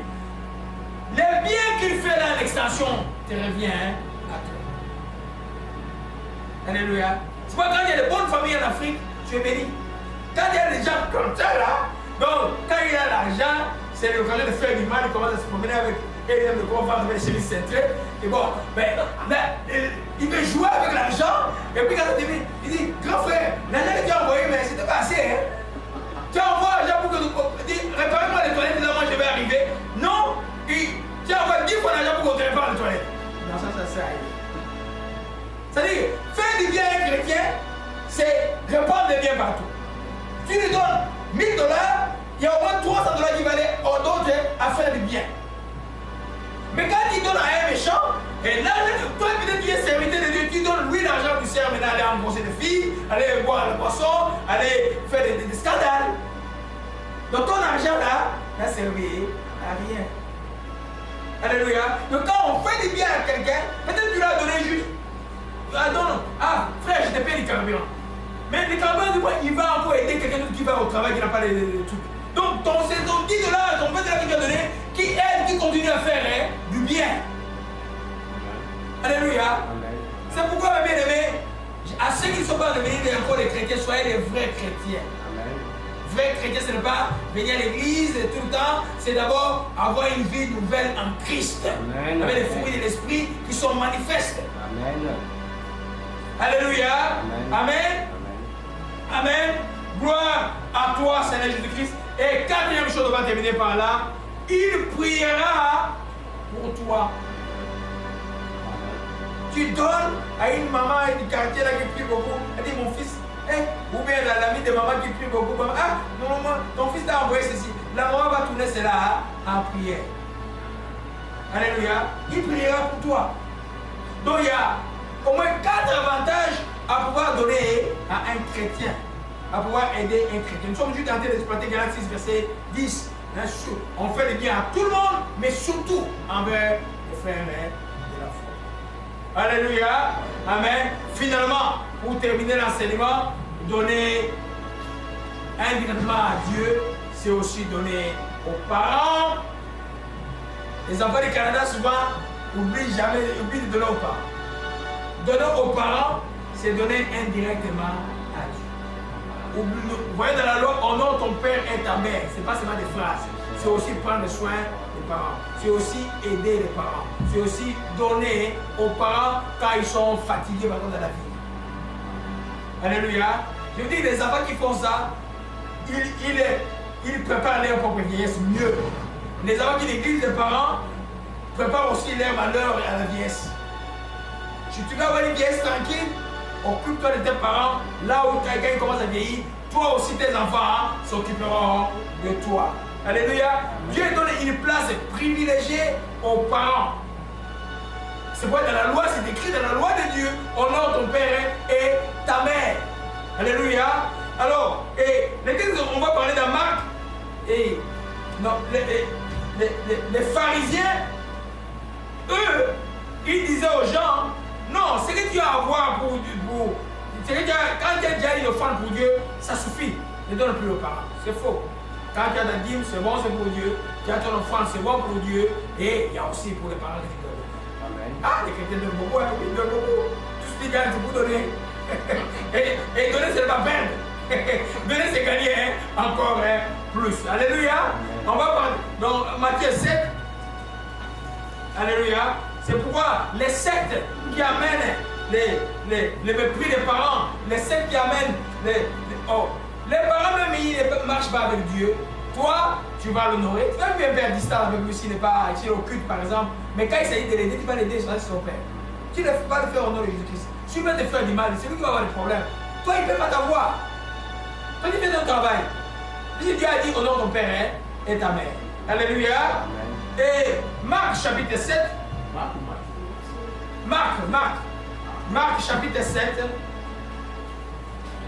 Le bien qu'il fait là, l'extension, te revient à toi. Alléluia. C'est pas quand il y a de bonnes familles en Afrique, tu es béni. Quand il y a des gens comme ça là, donc quand il a l'argent, c'est l'occasion de faire du mal, il commence à se promener avec. Et il aime le confort avec les chemises cintrées. Et bon, ben, là, il veut jouer avec l'argent. Et puis quand il dit, grand frère, l'argent que tu as envoyé, mais c'était pas assez. Hein? Tu envoies l'argent pour que tu dis, réparez-moi les toilettes, moi je vais arriver. Non, tu envoies 10 fois l'argent pour qu'on te répare les toilettes. Non, ça sert à rien. C'est-à-dire, faire du bien à un chrétien, c'est répandre des biens partout. Tu lui donnes $1000, il y a au moins $300 qui vont aller aux d'autres à faire du bien. Mais quand il donne à un méchant, et là, toi, peut-être tu es serviteur de Dieu, tu donnes lui l'argent du sert maintenant, aller embrasser des filles, aller boire la boisson, aller faire des scandales. Donc ton argent là, n'a servi à rien. Alléluia. Donc quand on fait du bien à quelqu'un, peut-être tu l'as donné juste. Ah non, ah frère, je te paye du carburant. Mais le carburant, il va encore aider quelqu'un d'autre qui va au travail, qui n'a pas les trucs. Donc c'est ton 10 $, ton peu que tu as donné, qui aide, qui continue à faire du bien. Alléluia. C'est pourquoi, mes bien-aimés, à ceux qui ne sont pas devenus encore des chrétiens, soyez des vrais chrétiens. Vrai chrétien, ce n'est pas venir à l'église tout le temps, c'est d'abord avoir une vie nouvelle en Christ. Amen. Avec les fruits de l'esprit qui sont manifestes. Amen. Alléluia. Amen. Amen. Amen. Amen. Gloire à toi, Seigneur Jésus-Christ. Et quatrième chose, on va terminer par là. Il priera pour toi. Tu donnes à une maman du quartier là qui prie beaucoup. Elle dit, mon fils, ou bien l'ami de maman qui prie beaucoup. Ah, non, ton fils t'a envoyé ceci. La maman va tourner cela en prière. Alléluia. Il priera pour toi. Donc il y a au moins 4 avantages à pouvoir donner à un chrétien. À pouvoir aider un chrétien. Nous sommes juste en train d'exploiter Galates 6, verset 10. On fait le bien à tout le monde, mais surtout envers les frères de la foi. Alléluia. Amen. Finalement, pour terminer l'enseignement, donner indirectement à Dieu, c'est aussi donner aux parents. Les enfants du Canada souvent oublient de donner aux parents. Donner aux parents, c'est donner indirectement à Dieu. Vous voyez dans la loi, honore ton père et ta mère. Ce n'est pas seulement des phrases. C'est aussi prendre soin des parents. C'est aussi aider les parents. C'est aussi donner aux parents quand ils sont fatigués par contre dans la vie. Alléluia. Je dis, les enfants qui font ça, ils préparent leur propre vieillesse mieux. Les enfants qui négligent les parents préparent aussi leur malheur à la vieillesse. Si tu veux avoir une vieillesse tranquille, occupe-toi de tes parents. Là où quelqu'un commence à vieillir, toi aussi tes enfants s'occuperont de toi. Alléluia. Dieu donne une place privilégiée aux parents. C'est pourquoi dans la loi, c'est écrit dans la loi de Dieu, honore ton père et ta mère. Alléluia. Alors, et les textes, on va parler dans Marc. Et non, les pharisiens, eux, ils disaient aux gens, non, ce que tu as à avoir quand tu as déjà une offrande pour Dieu, ça suffit. Ne donne plus aux parents. C'est faux. Quand tu as ta dîme, c'est bon, c'est pour Dieu. Tu as ton offrande, c'est bon pour Dieu. Et il y a aussi pour les parents qui donnent. Amen. Ah, les chrétiens donnent beaucoup, hein, ils donnent beaucoup. Tout ce qu'ils gagnent, c'est pour donner. et donner, c'est pas perdre. Donner, c'est gagner encore plus. Alléluia. Amen. On va parler dans Matthieu 7. Alléluia. C'est pourquoi les sectes qui amènent les mépris des parents, les sectes qui amènent les parents même ils ne marchent pas avec Dieu. Toi, tu vas l'honorer. Tu vas bien faire distance avec lui s'il n'est pas occulte par exemple. Mais quand il s'agit de l'aider, tu vas l'aider sur son père. Tu ne vas pas le faire au nom de Jésus-Christ. Si tu veux te faire du mal, c'est lui qui va avoir des problèmes. Toi, il ne peut pas t'avoir. Toi, tu fais ton travail. Si Dieu a dit au nom de ton père et ta mère. Alléluia. Amen. Et Marc chapitre 7. Marc chapitre 7.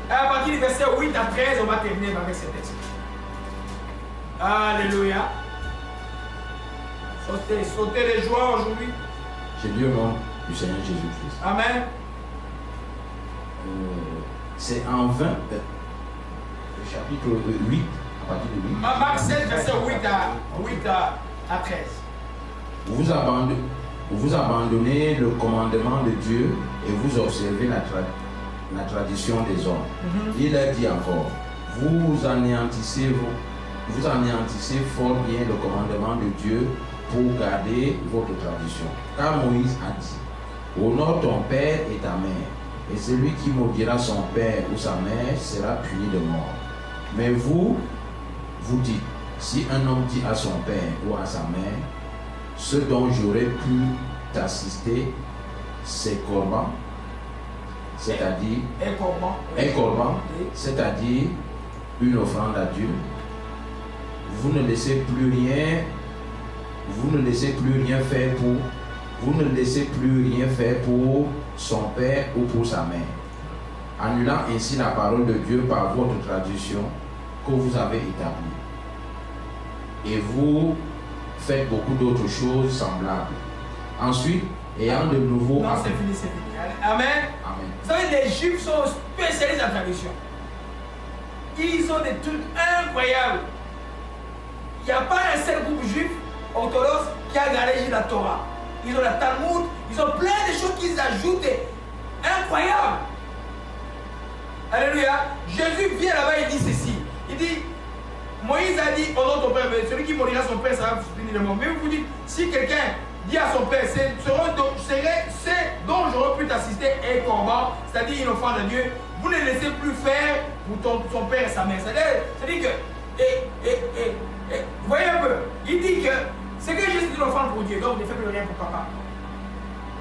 Et à partir du verset 8 à 13, on va terminer avec ce texte. Alléluia. Sautez les joies aujourd'hui. J'ai lu au nom du Seigneur Jésus-Christ. Amen. C'est en 20, le chapitre 8, à partir de 8. Marc 7, verset 8 à 13. Vous abandonnez le commandement de Dieu et vous observez la tradition des hommes. Il a dit encore, vous anéantissez fort bien le commandement de Dieu pour garder votre tradition. Car Moïse a dit, honore ton père et ta mère, et celui qui maudira son père ou sa mère sera puni de mort. Mais vous dites, si un homme dit à son père ou à sa mère, ce dont j'aurais pu t'assister, c'est corban, c'est-à-dire un corban, c'est-à-dire une offrande à Dieu. Vous ne laissez plus rien vous ne laissez plus rien faire pour son père ou pour sa mère, annulant ainsi la parole de Dieu par votre tradition que vous avez établie. Et vous faites beaucoup d'autres choses semblables. Ensuite, ayant de nouveau... Non, c'est fini. Amen. Amen. Vous savez, les Juifs sont spécialistes en tradition. Ils ont des trucs incroyables. Il n'y a pas un seul groupe juif orthodoxe qui a gardé la Torah. Ils ont la Talmud, ils ont plein de choses qu'ils ajoutent. Incroyable. Alléluia. Jésus vient là-bas, il dit ceci. Il dit, Moïse a dit, honore ton père, celui qui mourra son père, ça va finir le monde. Mais vous dites, si quelqu'un dit à son père, c'est dont j'aurais pu t'assister et corban, c'est-à-dire une offrande à Dieu, vous ne laissez plus faire pour son père et sa mère. C'est-à-dire que, vous voyez un peu, il dit que c'est que juste une offrande pour Dieu, donc ne fais plus rien pour papa.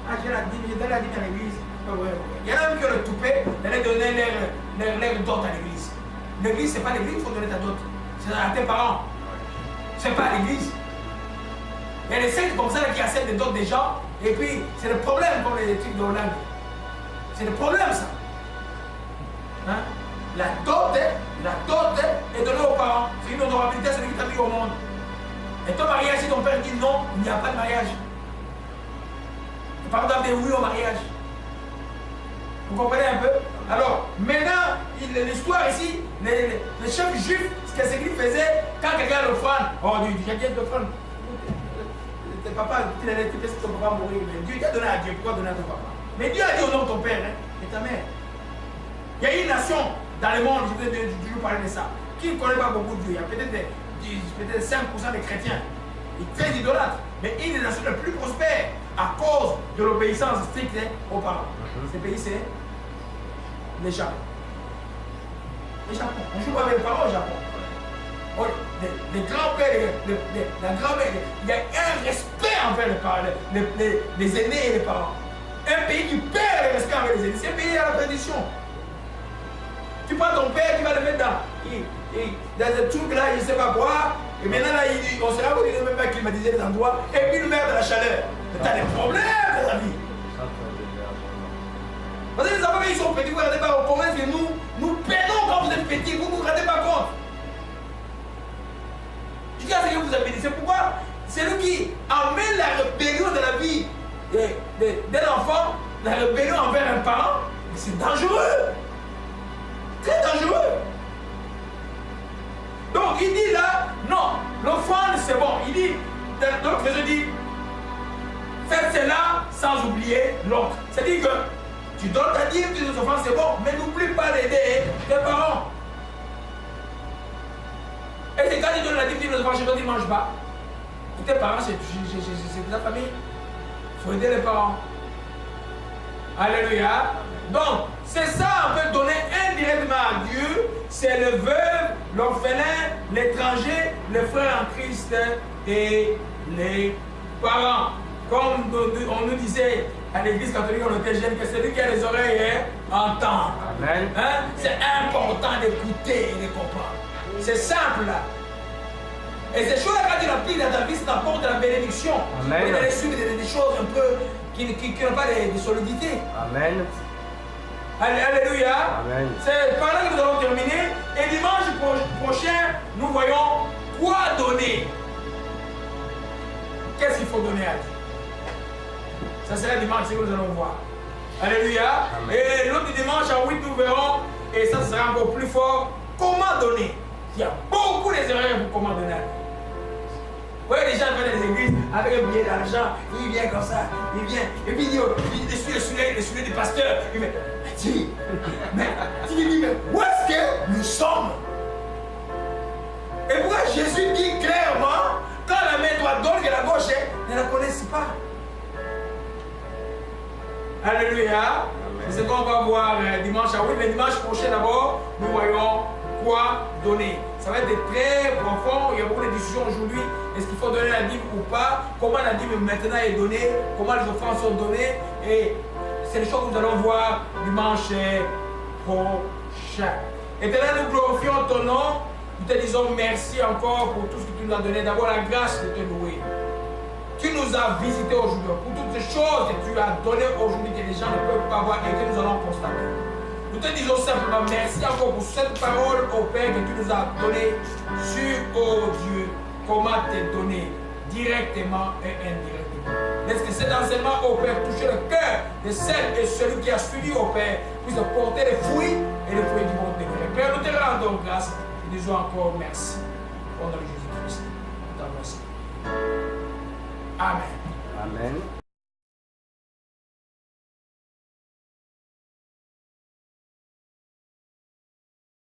Ah, j'ai donné la dîme à l'église. Il y en a même qui ont le toupet d'aller donner leur dot à l'église. L'église, c'est pas l'église, il faut donner ta dot. C'est à tes parents. C'est pas à l'église. Il y a des sectes comme ça qui acceptent des dots des gens, et puis c'est le problème comme les trucs de Hollande. C'est le problème ça. Hein? La dot est donnée aux parents. C'est une honorabilité à celui qui t'a mis au monde. Et ton mariage, si ton père dit non, il n'y a pas de mariage. Les parents doivent dire oui au mariage. Vous comprenez un peu? Alors, maintenant, l'histoire ici, les chefs juifs, ce qu'ils faisaient, quand quelqu'un a l'offrande, quelqu'un l'offrande, papa, tu laisses ton papa mourir. Mais Dieu t'a donné à Dieu, pourquoi donner à ton papa? Mais Dieu a dit au nom de ton père et ta mère. Il y a une nation dans le monde, je vais toujours parler de ça, qui ne connaît pas beaucoup Dieu. Il y a peut-être 5% des chrétiens. Ils très idolâtres. Mais une des nations les plus prospères à cause de l'obéissance stricte aux parents. Ce pays, c'est le Japon. Le Japon. On joue pas avec les parents au Japon. Les grands-pères, la grand-mère, il y a un respect envers les parents, les aînés et les parents. Un pays qui perd le respect envers les aînés, c'est un pays à la tradition. Tu prends ton père, tu vas le mettre dans un truc là, je ne sais pas quoi, et maintenant là, on se rend compte qu'il ne même pas climatiser les endroits, et puis il meurt de la chaleur. Mais tu as des problèmes dans la vie. Parce que les enfants, quand ils sont petits, vous ne rendez pas compte que nous perdons quand vous êtes petits, vous ne vous rendez pas compte. Je dis à ce que vous avez dit, c'est pourquoi c'est lui qui amène la rébellion de la vie d'un enfant, la rébellion envers un parent, c'est dangereux. Très dangereux. Donc il dit là, non, l'offrande c'est bon. Il dit, donc Jésus dit, faites cela sans oublier l'autre. C'est-à-dire que tu donnes ta dîme, tu donnes l'offrande, c'est bon, mais n'oublie pas d'aider tes parents. Et c'est quand tu donnes la dîme, tu donnes l'offrande, tu ne manges pas. Et tes parents, c'est ta famille. Il faut aider les parents. Alléluia. Donc, c'est ça, on peut donner indirectement à Dieu, c'est le veuve, l'orphelin, l'étranger, le frère en Christ et les parents. Comme on nous disait à l'église catholique, on était jeunes, que celui qui a les oreilles entend. Amen. Hein? C'est important d'écouter et de comprendre. C'est simple là. Et ces choses-là, quand tu l'appliques dans ta vie, ça t'apporte de la bénédiction. Amen. Il y a des choses un peu qui n'ont pas de solidité. Amen. Alléluia. Amen. C'est par là que nous allons terminer. Et dimanche prochain, nous voyons quoi donner. Qu'est-ce qu'il faut donner à Dieu? Ça sera dimanche que nous allons voir. Alléluia. Amen. Et l'autre dimanche à 8, nous verrons, et ça sera encore plus fort, comment donner. Il y a beaucoup d'erreurs pour comment donner. Vous voyez les gens qui viennent des églises avec un billet d'argent, il vient comme ça, il vient, et puis il dit, le soulier du pasteur, il met, tu dis, mais où est-ce que nous sommes? Et pourquoi Jésus dit clairement, quand la main droite donne que la gauche ne la connaissent pas? Alléluia. C'est ce qu'on va voir dimanche à 8, mais dimanche prochain d'abord, nous voyons quoi donner. Ça va être très profond, il y a beaucoup de discussions aujourd'hui. Est-ce qu'il faut donner la dîme ou pas? Comment la dîme maintenant est donnée? Comment les offrandes sont données? Et c'est les choses que nous allons voir dimanche prochain. Et maintenant nous glorifions ton nom. Nous te disons merci encore pour tout ce que tu nous as donné. D'abord la grâce de te louer. tu nous as visités aujourd'hui, pour toutes ces choses que tu as données aujourd'hui que les gens ne peuvent pas voir et que nous allons constater. Nous te disons simplement merci encore pour cette parole, ô Père, que tu nous as donnée sur, ô Dieu, comment te donner directement et indirectement. Laisse que cet enseignement, ô Père, touche le cœur de celle et celui qui a suivi, ô Père, puisse porter les fruits et les fruits du bon degré. Père, nous te rendons grâce et disons encore merci. Au nom de Jésus-Christ. Amen. Amen.